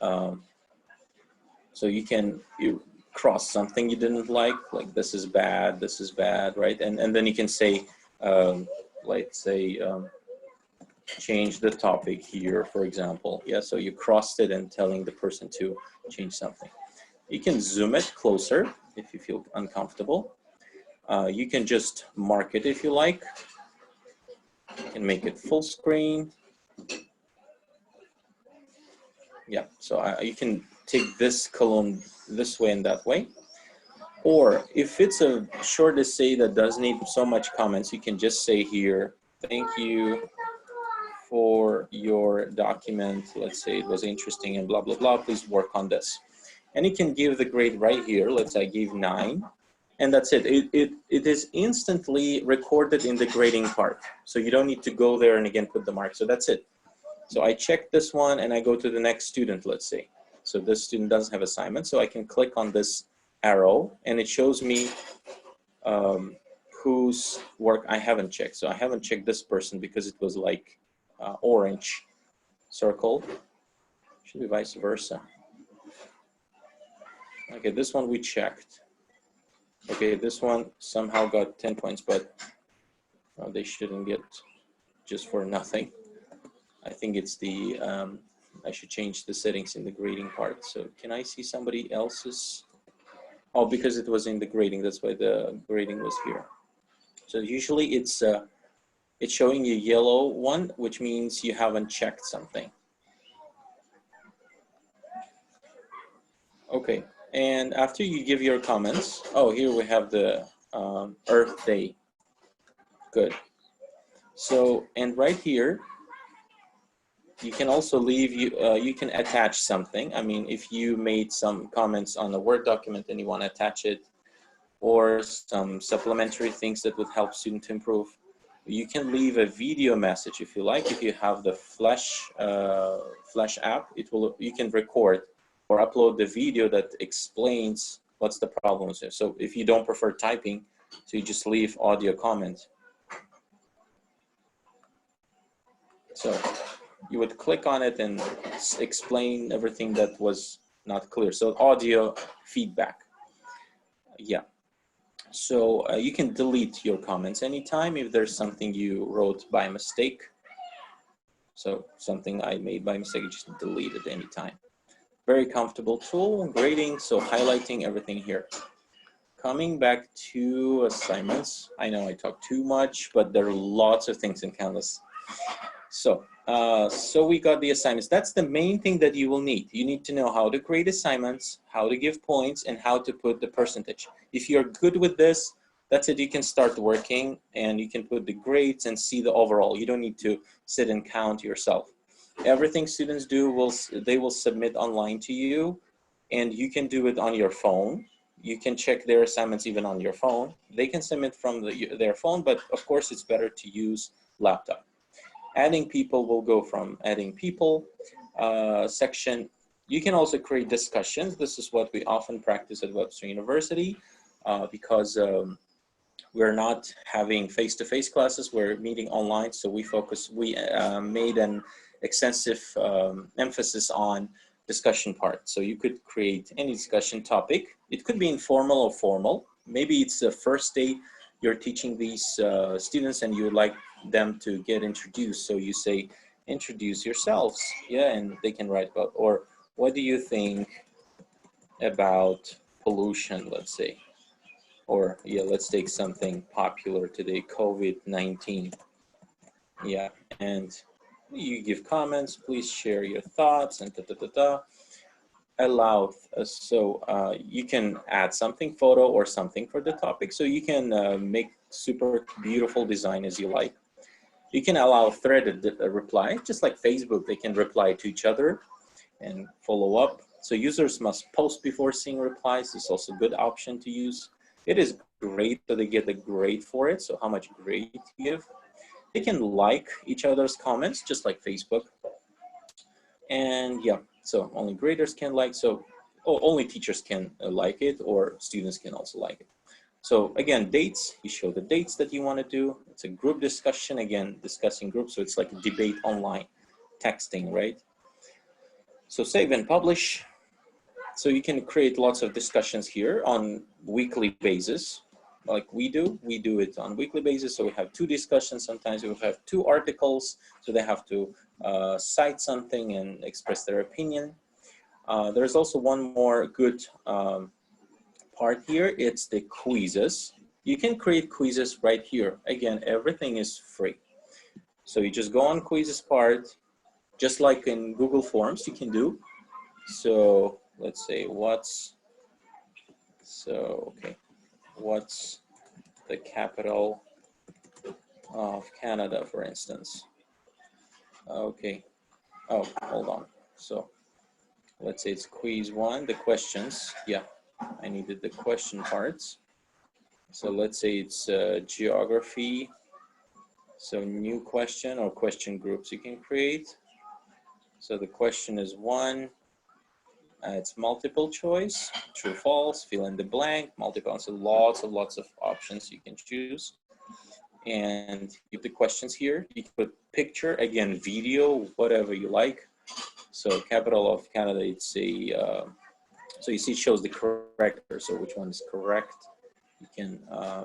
you cross something you didn't like this is bad, right? And then you can say, let's say, change the topic here, for example. Yeah, so you crossed it and telling the person to change something. You can zoom it closer if you feel uncomfortable. You can just mark it if you like. You can make it full screen. Yeah, so you can take this column this way and that way. Or if it's a short essay that doesn't need so much comments, you can just say here, thank you for your document. Let's say it was interesting and blah, blah, blah. Please work on this. And you can give the grade right here. Let's say I gave 9. And that's it. It is instantly recorded in the grading part. So you don't need to go there and again put the mark. So that's it. So I check this one and I go to the next student, let's say. So this student doesn't have assignment. So I can click on this arrow and it shows me whose work I haven't checked. So I haven't checked this person because it was like orange circle. Should be vice versa. Okay, this one we checked. Okay, this one somehow got 10 points, but they shouldn't get just for nothing. I think it's the, I should change the settings in the grading part. So can I see somebody else's? Oh, because it was in the grading, that's why the grading was here. So usually it's showing you yellow one, which means you haven't checked something. Okay, and after you give your comments, oh, here we have the Earth Day. Good. So, and right here, you can also leave, you can attach something. I mean, if you made some comments on a Word document and you want to attach it, or some supplementary things that would help student to improve, you can leave a video message if you like. If you have the Flash app, you can record or upload the video that explains what's the problem. So if you don't prefer typing, so you just leave audio comment. So you would click on it and explain everything that was not clear. So audio feedback. Yeah. So you can delete your comments anytime if there's something you wrote by mistake. So something I made by mistake, just delete it anytime. Very comfortable tool, grading, so highlighting everything here. Coming back to assignments. I know I talk too much, but there are lots of things in Canvas. So, so we got the assignments. That's the main thing that you will need. You need to know how to create assignments, how to give points, and how to put the percentage. If you're good with this, That's it. You can start working and you can put the grades and see the overall. You don't need to sit and count yourself. Everything students do, they will submit online to you, and you can do it on your phone. You can check their assignments even on your phone. They can submit from their phone, but of course it's better to use laptop. Adding people will go from adding people section. You can also create discussions. This is what we often practice at Webster University because we're not having face-to-face classes, we're meeting online, so we made an extensive emphasis on discussion part. So you could create any discussion topic. It could be informal or formal. Maybe it's the first day you're teaching these students and you would like them to get introduced. So you say, introduce yourselves, yeah, and they can write about, or what do you think about pollution, let's say. Or yeah, let's take something popular today, COVID-19. Yeah, and you give comments, please share your thoughts and allow, so you can add something, photo or something for the topic. So you can make super beautiful design as you like. You can allow threaded reply, just like Facebook, they can reply to each other and follow up. So users must post before seeing replies. This is also a good option to use. It is great, so they get a grade for it. So how much grade you give. They can like each other's comments, just like Facebook. And yeah, so only graders can like, so only teachers can like it, or students can also like it. So again, dates, you show the dates that you want to do. It's a group discussion, again, discussing groups. So it's like a debate online, texting, right? So save and publish. So you can create lots of discussions here on weekly basis, like we do it on weekly basis. So we have 2 discussions, sometimes we have 2 articles, so they have to cite something and express their opinion. There's also one more good part here, it's the quizzes. You can create quizzes right here. Again, everything is free. So you just go on quizzes part, just like in Google Forms you can do. So let's say what's the capital of Canada, for instance. Okay, oh, hold on. So let's say it's quiz 1, the questions. Yeah, I needed the question parts. So let's say it's geography. So new question or question groups you can create. So the question is 1. It's multiple choice, true, false, fill in the blank, multiple. So lots of options you can choose. And keep the questions here. You can put picture, again, video, whatever you like. So capital of Canada, it's a, so you see it shows the correct, so which one is correct. You can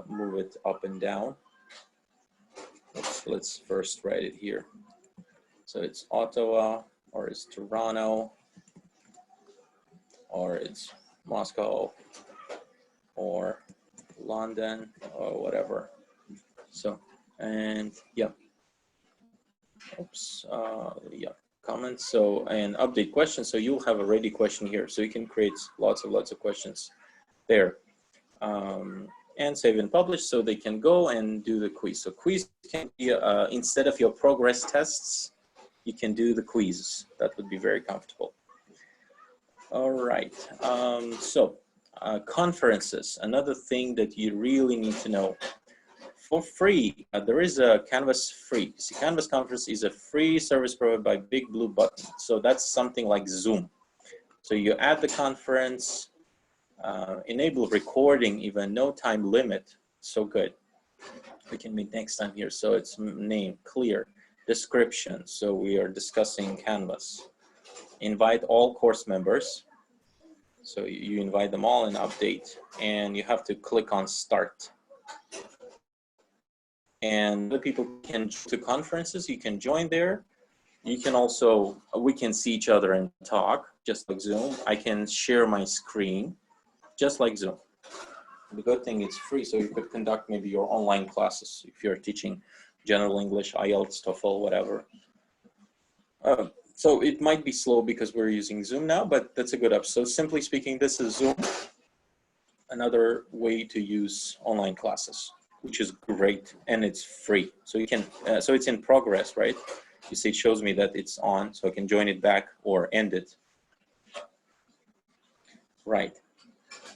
move it up and down. Let's first write it here. So it's Ottawa, or it's Toronto, or it's Moscow, or London, or whatever. So, and yeah. Oops, yeah, comments. So, and update questions. So you'll have a ready question here. So you can create lots of questions there. And save and publish, so they can go and do the quiz. So quiz can be, instead of your progress tests, you can do the quizzes. That would be very comfortable. All right, conferences, another thing that you really need to know. For free, there is a Canvas free. See, Canvas Conference is a free service provided by Big Blue Button. So that's something like Zoom. So you add the conference, enable recording, even no time limit. So good. We can meet next time here. So it's name, clear, description. So we are discussing Canvas. Invite all course members. So you invite them all and update. And you have to click on start. And the people can to conferences, you can join there. You can also, we can see each other and talk, just like Zoom. I can share my screen, just like Zoom. The good thing, it's free, so you could conduct maybe your online classes if you're teaching general English, IELTS, TOEFL, whatever. So it might be slow because we're using Zoom now, but that's a good app. So simply speaking, this is Zoom. another way to use online classes, which is great, and it's free. So you can, so it's in progress, right? You see, it shows me that it's on, so I can join it back or end it. Right.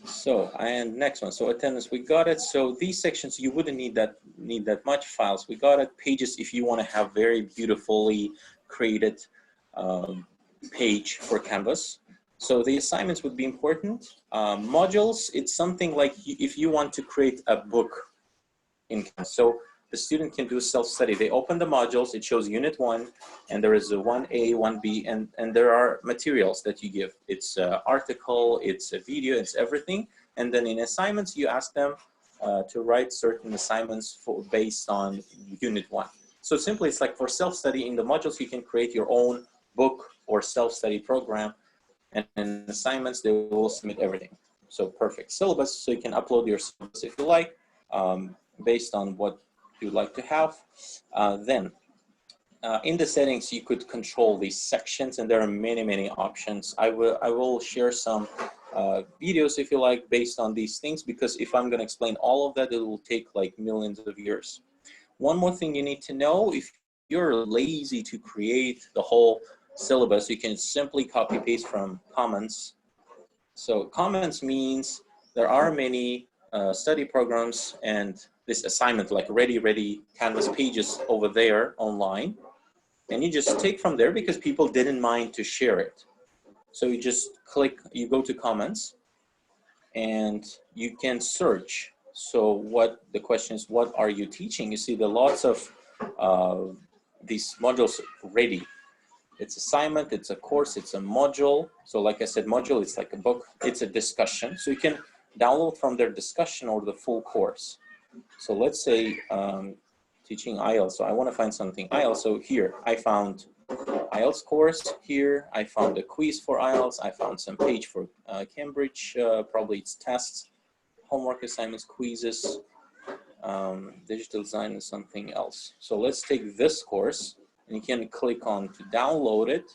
So, and next one, so attendance, we got it. So these sections, you wouldn't need that much files. We got it. Pages, if you want to have very beautifully created page for Canvas. So the assignments would be important. Modules, it's something like if you want to create a book in Canvas. So the student can do self-study. They open the modules, it shows unit 1, and there is a 1A, 1B, and there are materials that you give. It's an article, it's a video, it's everything. And then in assignments, you ask them to write certain assignments based on unit 1. So simply, it's like for self-study in the modules, you can create your own book or self-study program, and in assignments, they will submit everything. So perfect syllabus, so you can upload your syllabus if you like, based on what you'd like to have. Then in the settings, you could control these sections, and there are many options. I will share some videos if you like based on these things, because if I'm going to explain all of that, it will take like millions of years. One more thing you need to know: if you're lazy to create the whole syllabus, you can simply copy paste from Commons. So Commons means there are many study programs and this assignment like ready Canvas pages over there online, and you just take from there because people didn't mind to share it. So you just click, you go to Commons, and you can search. So what the question is, what are you teaching? You see there are lots of these modules ready. It's assignment, it's a course, it's a module. So like I said, module, it's like a book, it's a discussion. So you can download from their discussion or the full course. So let's say teaching IELTS. So I want to find something IELTS. So here I found IELTS course here. I found a quiz for IELTS. I found some page for Cambridge. Probably it's tests, homework assignments, quizzes, digital design, and something else. So let's take this course, and you can click on to download it.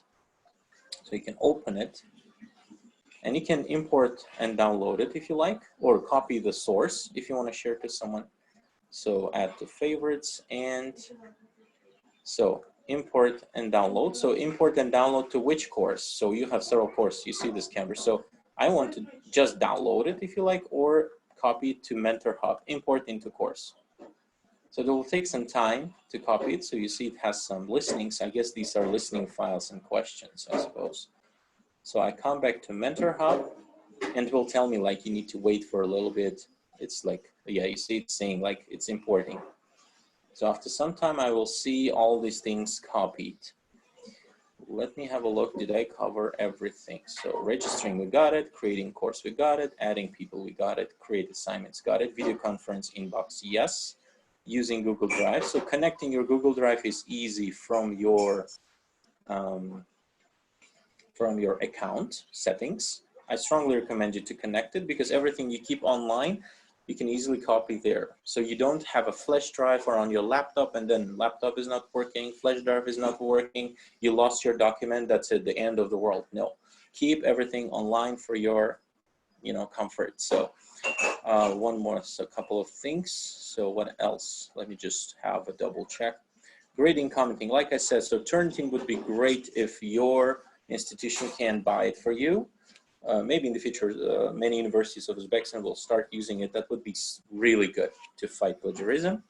So you can open it, and you can import and download it if you like, or copy the source if you want to share it to someone. So add to favorites, and so import and download. So import and download to which course? So you have several courses. You see this Cambridge. So I want to just download it if you like, or copy it to Mentor Hub, import into course. So it will take some time to copy it. So you see it has some listenings. I guess these are listening files and questions, I suppose. So I come back to Mentor Hub, and it will tell me like you need to wait for a little bit. It's like, yeah, you see it's saying like it's importing. So after some time, I will see all these things copied. Let me have a look. Did I cover everything? So registering, we got it. Creating course, we got it. Adding people, we got it. Create assignments, got it. Video conference inbox, yes. Using Google Drive. So connecting your Google Drive is easy from your account settings. I strongly recommend you to connect it, because everything you keep online, you can easily copy there. So you don't have a flash drive or on your laptop, and then laptop is not working, flash drive is not working, you lost your document, that's at the end of the world. No, keep everything online for your, comfort. So one more, so a couple of things. So what else? Let me just have a double check. Grading, commenting, like I said, so Turnitin would be great if your institution can buy it for you. Maybe in the future, many universities of Uzbekistan will start using it. That would be really good to fight plagiarism.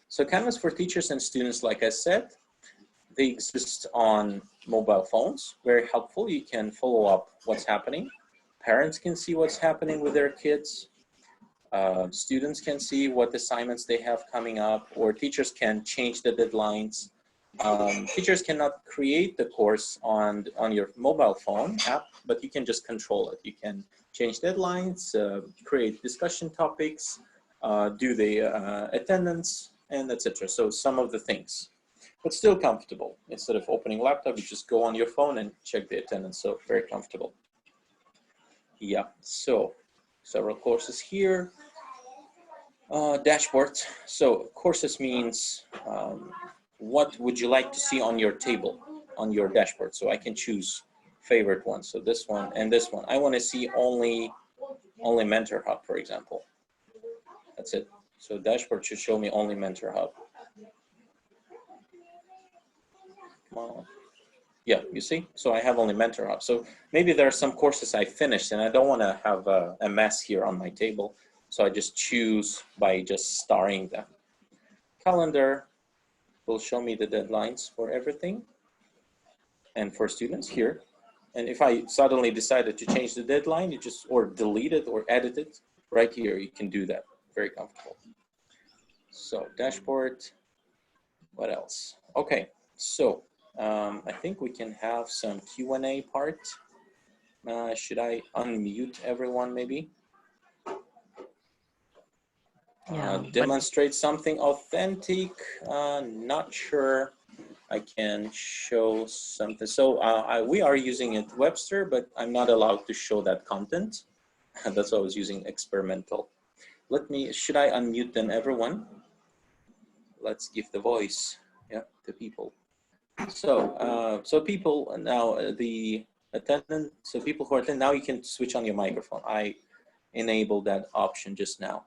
So Canvas for teachers and students, like I said, they exist on mobile phones. Very helpful. You can follow up what's happening. Parents can see what's happening with their kids. Students can see what assignments they have coming up, or teachers can change the deadlines. Teachers cannot create the course on your mobile phone app, but you can just control it. You can change deadlines, create discussion topics, do the attendance, and etc. So some of the things, but still comfortable. Instead of opening laptop, you just go on your phone and check the attendance. So very comfortable. Yeah, so several courses here. Dashboard. So courses means what would you like to see on your table, on your dashboard? So I can choose favorite one. So this one and this one. I want to see only only Mentor Hub, for example. That's it. So dashboard should show me only Mentor Hub. Come on. Yeah, you see? So I have only Mentor Hub. So maybe there are some courses I finished and I don't want to have a mess here on my table. So I just choose by just starring them. Calendar will show me the deadlines for everything and for students here. And if I suddenly decided to change the deadline, you just, or delete it or edit it, right here, you can do that. Very comfortable. So dashboard, what else? Okay, so I think we can have some Q&A part. Should I unmute everyone maybe? Yeah, demonstrate something authentic, not sure I can show something. So we are using it Webster, but I'm not allowed to show that content. That's why I was using experimental. Should I unmute then everyone? Let's give the voice, yeah, to people. So, so people now, the attendant, so people who are attending, now you can switch on your microphone. I enabled that option just now.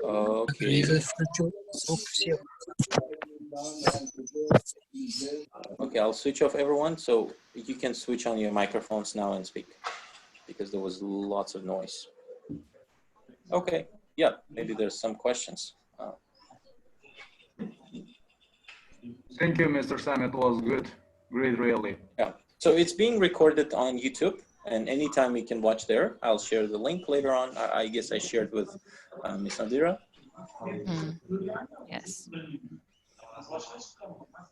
Okay. Okay, I'll switch off everyone, so you can switch on your microphones now and speak, because there was lots of noise. Okay, yeah, maybe there's some questions. Thank you, Mr. Sam. It was good, great, really. Yeah, so it's being recorded on YouTube, and anytime you can watch there. I'll share the link later on. I guess I shared with Ms. Nadira. Yes.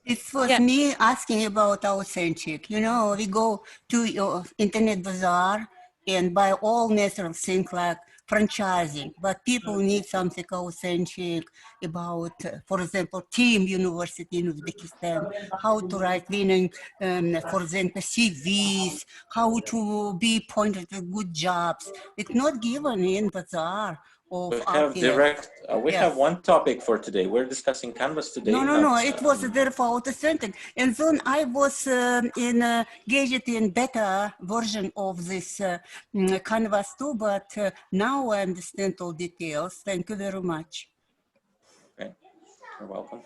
It was me asking about authentic. You know, we go to your internet bazaar and buy all natural things like franchising, but people need something authentic about, for example, team university in Uzbekistan, how to write winning, for example, CVs, how to be pointed to good jobs. It's not given in bazaar. We have direct, we have one topic for today. We're discussing Canvas today. No, it was there for authentic. And then I was engaged in beta version of this Canvas too, but now I understand all details. Thank you very much. Okay, you're welcome.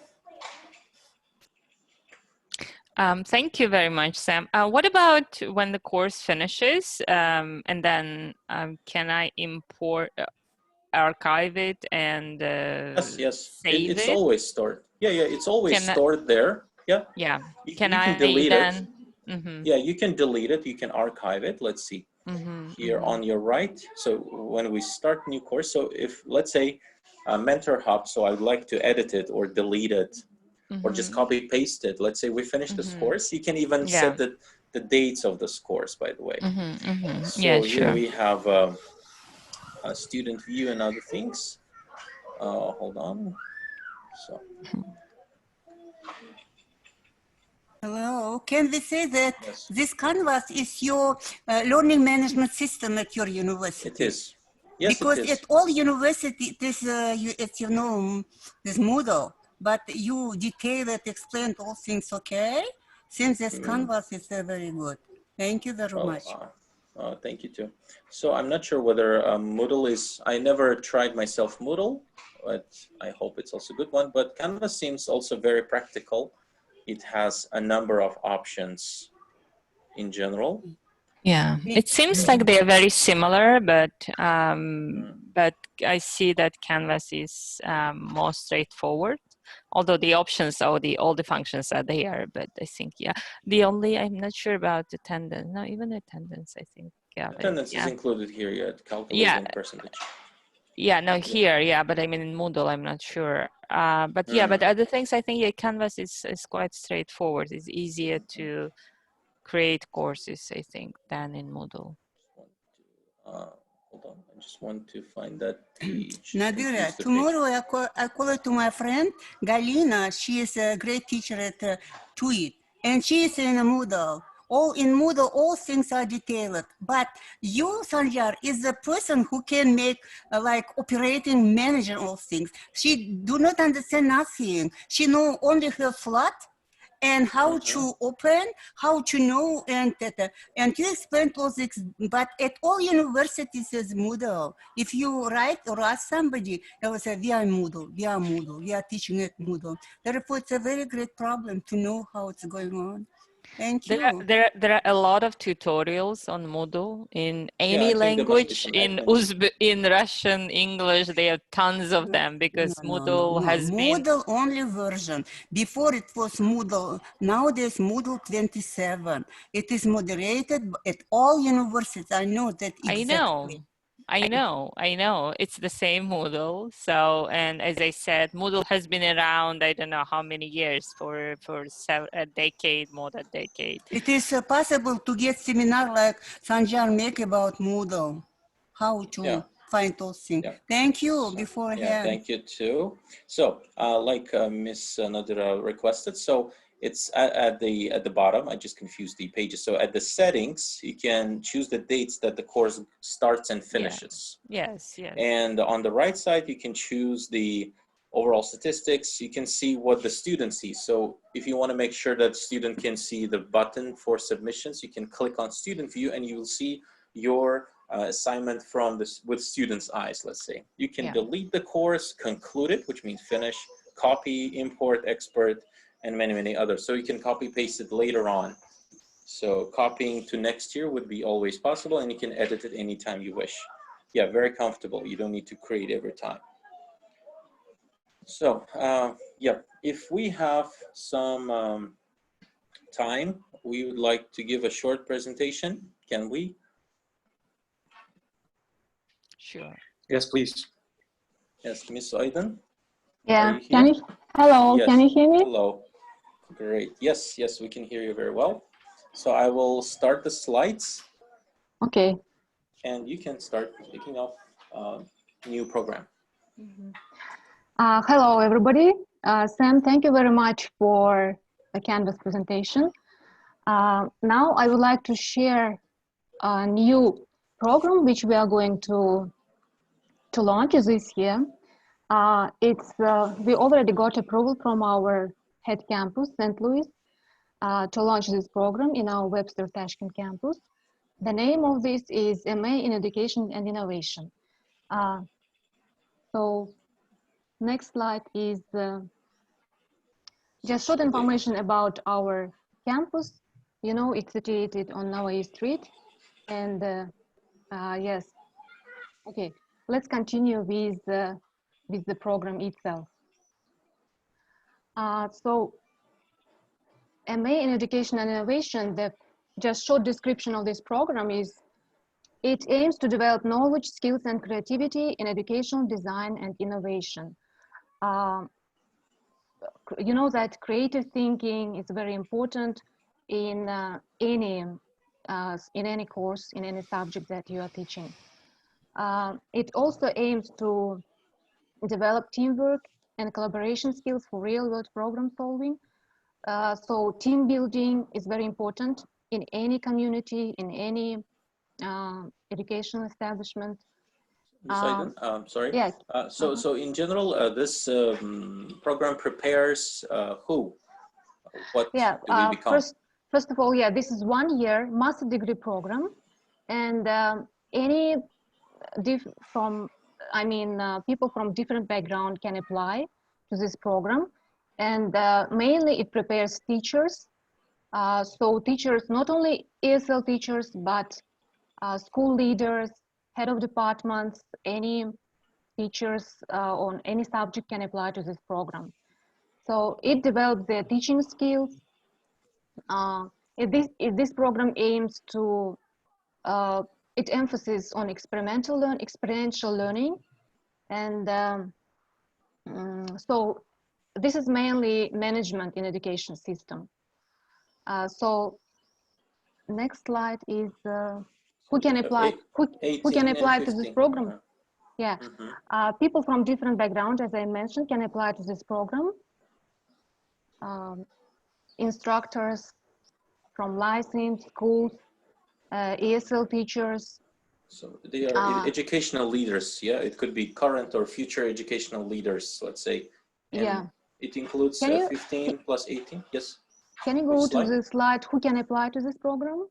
Thank you very much, Sam. What about when the course finishes and then can I import, archive it and yes. Save it's it? always stored. Yeah, it's always stored there. Yeah. Yeah. You can delete it. Yeah, you can delete it. You can archive it. Let's see. Here on your right. So when we start new course, so if let's say a Mentor Hub, so I'd like to edit it or delete it or just copy paste it. Let's say we finish this course. You can even set the dates of this course, by the way. So yeah, here we have a student view and other things. Hold on. So. Hello, can we say that this Canvas is your learning management system at your university? It is. Yes, because it is. at all universities, this you know, this Moodle, but you detail it, explain all things, okay? Since this Canvas is very good. Thank you very much. Thank you too. So I'm not sure whether Moodle is, I never tried myself Moodle, but I hope it's also a good one. But Canvas seems also very practical. It has a number of options in general. Yeah, it seems like they are very similar, but I see that Canvas is more straightforward. Although the options or all the functions are there, but I think I'm not sure about attendance. No, even attendance, I think. Attendance is included here yet, calculating percentage. Here, but I mean in Moodle, I'm not sure. But other things, I think Canvas is quite straightforward. It's easier to create courses, I think, than in Moodle. Hold on, I just want to find that page. Nadira, tomorrow I call it to my friend Galina. She is a great teacher at TUI, and she is in a Moodle. In Moodle, all things are detailed. But you, Sanjar, is the person who can make like operating manager all things. She do not understand nothing. She know only her flat and how to open, how to know, and you explained all this, but at all universities is Moodle. If you write or ask somebody, they will say, we are Moodle, we are teaching it Moodle. Therefore, it's a very great problem to know how it's going on. Thank you. There are a lot of tutorials on Moodle in any language, in Russian, English. There are tons of them because Moodle has been Moodle only version. Before it was Moodle. Nowadays Moodle 27. It is moderated at all universities. I know that exactly. I know. It's the same Moodle. So, and as I said, Moodle has been around, I don't know how many years, for a decade, more than a decade. It is possible to get seminar like Sanjar make about Moodle, how to find those things. Thank you beforehand. Yeah, thank you too. So, like Miss Nadira requested, so it's at the bottom. I just confused the pages. So at the settings, you can choose the dates that the course starts and finishes. Yes. And on the right side, you can choose the overall statistics. You can see what the student sees. So if you want to make sure that student can see the button for submissions, you can click on student view and you will see your assignment from this with students' eyes, let's say. You can delete the course, conclude it, which means finish, copy, import, export, and many others. So you can copy paste it later on. So copying to next year would be always possible, and you can edit it anytime you wish. Yeah, very comfortable. You don't need to create every time. So yeah, if we have some time, we would like to give a short presentation. Can we? Sure. Yes, please. Yes, Miss Aydin. Yeah. Hello. Yes. Can you hear me? Hello. Great. Yes, we can hear you very well. So I will start the slides. Okay. And you can start kicking off new program. Hello, everybody. Sam, thank you very much for the Canvas presentation. Now I would like to share a new program which we are going to launch this year. We already got approval from our head campus, St. Louis, to launch this program in our Webster Tashkent campus. The name of this is MA in Education and Innovation. So next slide is just short information about our campus. You know, it's situated on Navai Street. And yes, okay, let's continue with the program itself. So MA in Education and Innovation, the just short description of this program is, it aims to develop knowledge, skills, and creativity in educational design and innovation. You know that creative thinking is very important in any course, in any subject that you are teaching. It also aims to develop teamwork and collaboration skills for real-world problem solving. So team building is very important in any community, in any educational establishment. Sorry. Yes. So in general, this program prepares who? What do we become? First of all, this is 1 year master degree program, and people from different background can apply to this program, and mainly it prepares teachers. So teachers, not only ESL teachers, but school leaders, head of departments, any teachers on any subject can apply to this program. So it develops their teaching skills. This program aims to, it emphasizes on experiential learning. And so this is mainly management in education system. So next slide is who can apply to this program? Yeah, people from different backgrounds, as I mentioned, can apply to this program. Instructors from licensed schools, ESL teachers. So they are educational leaders, yeah? It could be current or future educational leaders, let's say. And it includes 15 plus 18, yes? Can you go to the slide? Who can apply to this program?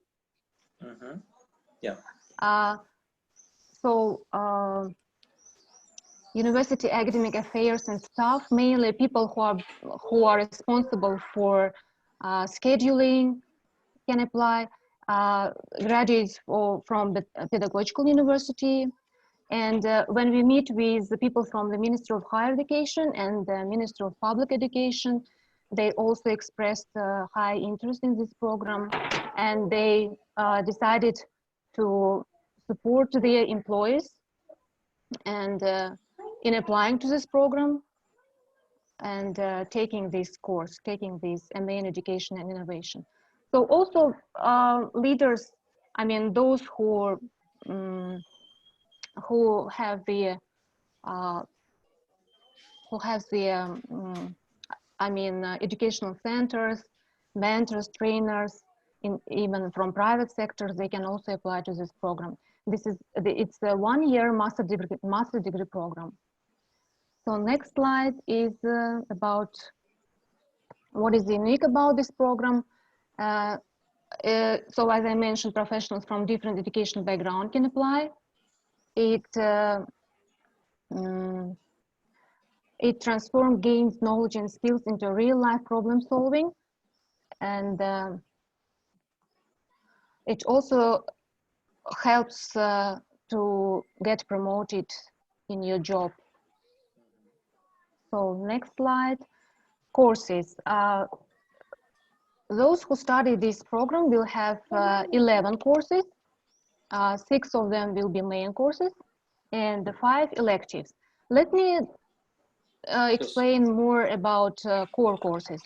Yeah. University academic affairs and staff, mainly people who are responsible for scheduling, can apply. Graduates from the pedagogical university. And when we meet with the people from the Ministry of Higher Education and the Ministry of Public Education, they also expressed high interest in this program, and they decided to support their employees and in applying to this program and taking this course, taking this MA in Education and Innovation. So also leaders, I mean, those who have the educational centers, mentors, trainers, even from private sectors, they can also apply to this program. It's a 1-year master degree program. So next slide is about what is unique about this program. So as I mentioned, professionals from different educational background can apply. It transforms, gains knowledge and skills into real-life problem solving, and it also helps to get promoted in your job. So next slide, courses. Those who study this program will have 11 courses. 6 of them will be main courses and 5 electives. Let me explain more about core courses.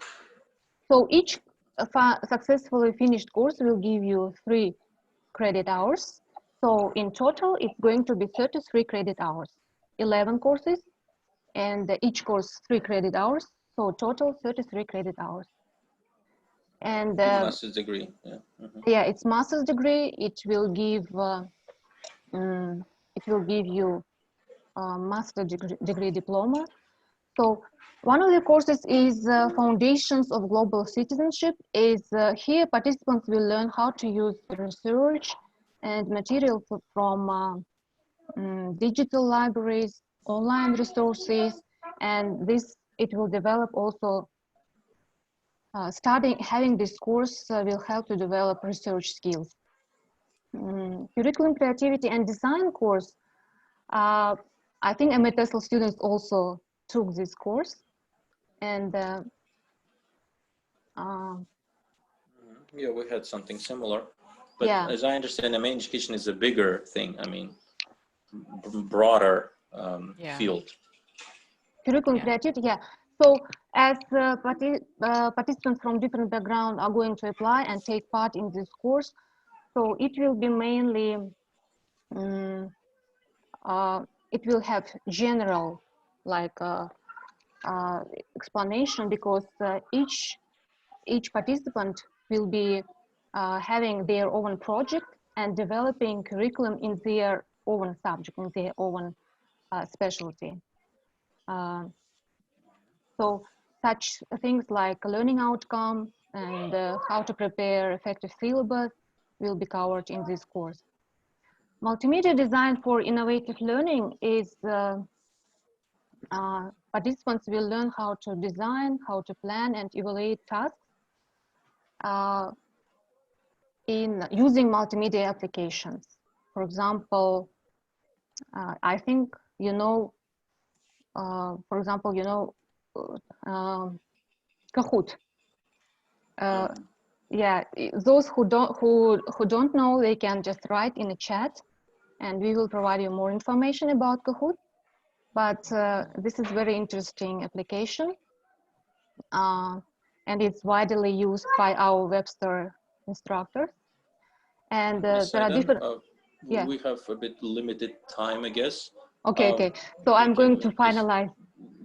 So each successfully finished course will give you 3 credit hours. So in total, it's going to be 33 credit hours, 11 courses, and each course 3 credit hours. So total 33 credit hours. And master's degree. Yeah. Yeah, it's master's degree. It will give you a master's degree diploma. So one of the courses is Foundations of Global Citizenship. Here participants will learn how to use research and material from digital libraries, online resources, and it will develop also. Having this course will help to develop research skills. Curriculum Creativity and Design course. I think MA TESOL students also took this course, and yeah, we had something similar, but yeah, as I understand, MA Education is a bigger thing. I mean, broader field. Curriculum Creativity, yeah. So as participants from different backgrounds are going to apply and take part in this course, so it will be mainly, it will have general explanation, because each participant will be having their own project and developing curriculum in their own subject, in their own specialty. So such things like learning outcome and how to prepare effective syllabus will be covered in this course. Multimedia design for innovative learning is participants will learn how to design, how to plan and evaluate tasks in using multimedia applications. For example, I think you know, for example, you know, Kahoot. Yeah, those who don't know, they can just write in the chat, and we will provide you more information about Kahoot. But this is very interesting application, and it's widely used by our Webster instructors. And there are different. Yeah. We have a bit limited time, I guess. Okay, okay. So I'm going to finalize.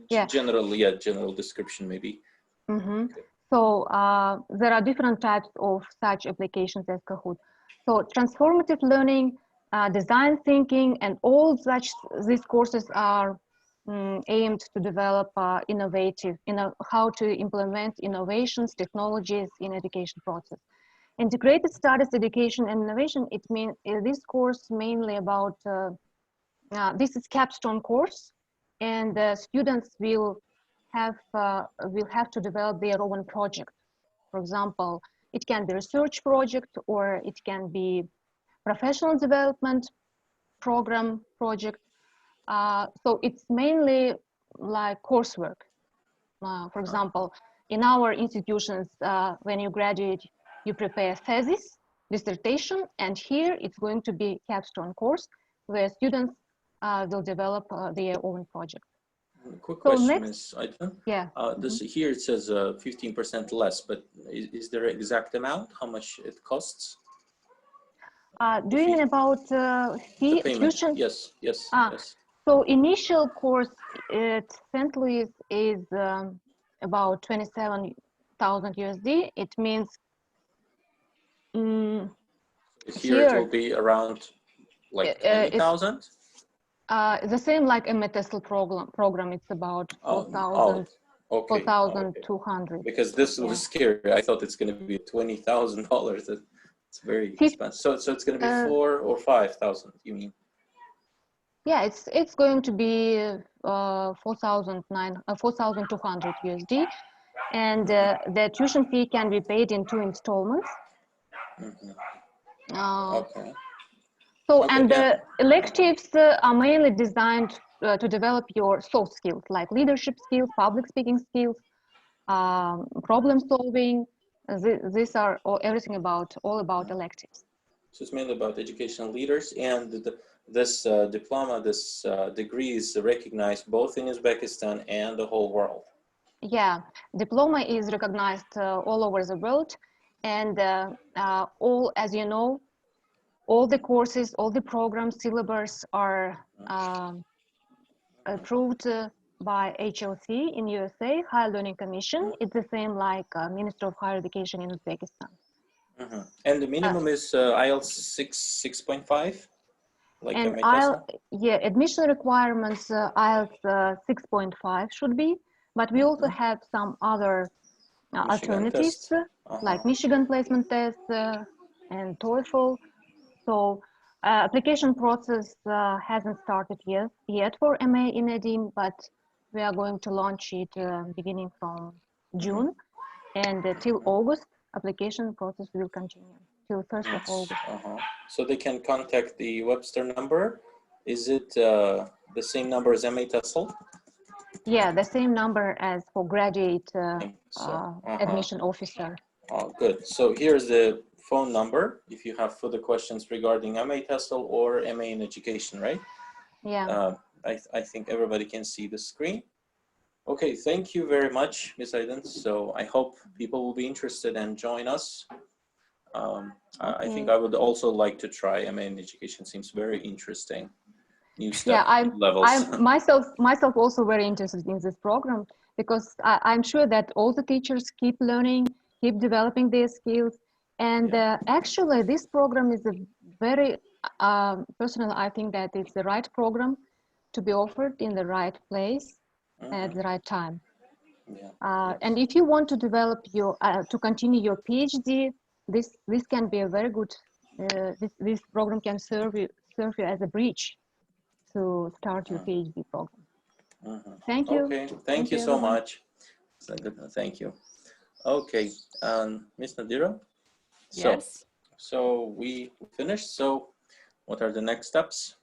Yeah. General description maybe. Mm-hmm. So there are different types of such applications as Kahoot. So transformative learning, design thinking, and all these courses are aimed to develop how to implement innovations, technologies in education process. Integrated studies, education and innovation, it means this course mainly about, this is capstone course, and students will have to develop their own project. For example, it can be research project, or it can be professional development program project. So it's mainly like coursework. For example, in our institutions, when you graduate, you prepare thesis, dissertation, and here it's going to be capstone course where students will develop their own project. Quick So question, next, Ms. Aydin. yeah. Here it says 15% less, but is there an exact amount? How much it costs? Do you mean about fee, tuition? Yes, yes, yes. So initial course at St. Louis is about 27,000 USD. It means here it will be around like 20,000. The same like a METESL program. It's about 4,000. Okay. 4,200. Because this was scary. I thought it's going to be $20,000. It's very expensive. So it's going to be 4,000 or 5,000. You mean? Yeah, it's going to be 4,200 USD, and the tuition fee can be paid in 2 installments. Okay. So, and the electives are mainly designed to develop your soft skills, like leadership skills, public speaking skills, problem solving. These are everything all about electives. So it's mainly about educational leaders, and this diploma, this degree is recognized both in Uzbekistan and the whole world. Yeah, diploma is recognized all over the world, and as you know, all the courses, all the programs, syllabus are approved by HLC in USA, Higher Learning Commission. It's the same like Minister of Higher Education in Uzbekistan. And the minimum is IELTS 6.5? Like and admission requirements, IELTS 6.5 should be, but we also have some other alternatives, like Michigan placement test and TOEFL. So application process hasn't started yet for MA in EDIM, but we are going to launch it beginning from June, and till August, application process will continue till 1st of August. So they can contact the Webster number. Is it the same number as MA TESOL? Yeah, the same number as for graduate admission officer. Oh, good. So here's the phone number if you have further questions regarding MA TESOL or MA in education, right? Yeah. I think everybody can see the screen. Okay, thank you very much, Ms. Aydin. So I hope people will be interested and join us. I think I would also like to try MA in education. Seems very interesting. New stuff, I'm myself also very interested in this program, because I'm sure that all the teachers keep learning, keep developing their skills. And actually, this program is a very, personally, I think that it's the right program to be offered in the right place at the right time. And if you want to develop your, to continue your PhD, this can be a very good, this program can serve you as a bridge to start your PhD program. Thank you. Okay, thank you so much. Thank you. Okay, Ms. Nadira? Yes. So we finished. So what are the next steps?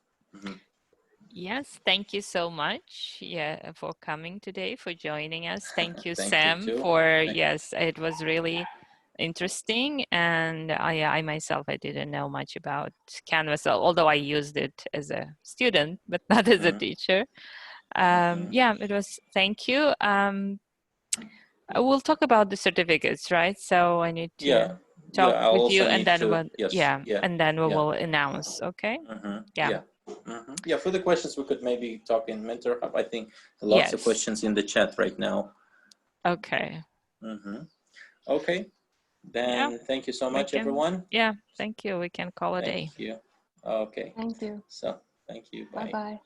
Yes, thank you so much, for coming today, for joining us. Thank you, Sam, yes, it was really interesting. And I myself, I didn't know much about Canvas, although I used it as a student, but not as a teacher. Yeah, it was, thank you. We'll talk about the certificates, right? So I need to talk with you, and then and then we will announce, okay? Yeah, for the questions we could maybe talk in Mentor Hub. I think lots of questions in the chat right now. Okay. Okay, then thank you so much, everyone. Yeah, thank you. We can call a day. Thank you. Okay. Thank you. So, thank you. Bye. Bye-bye.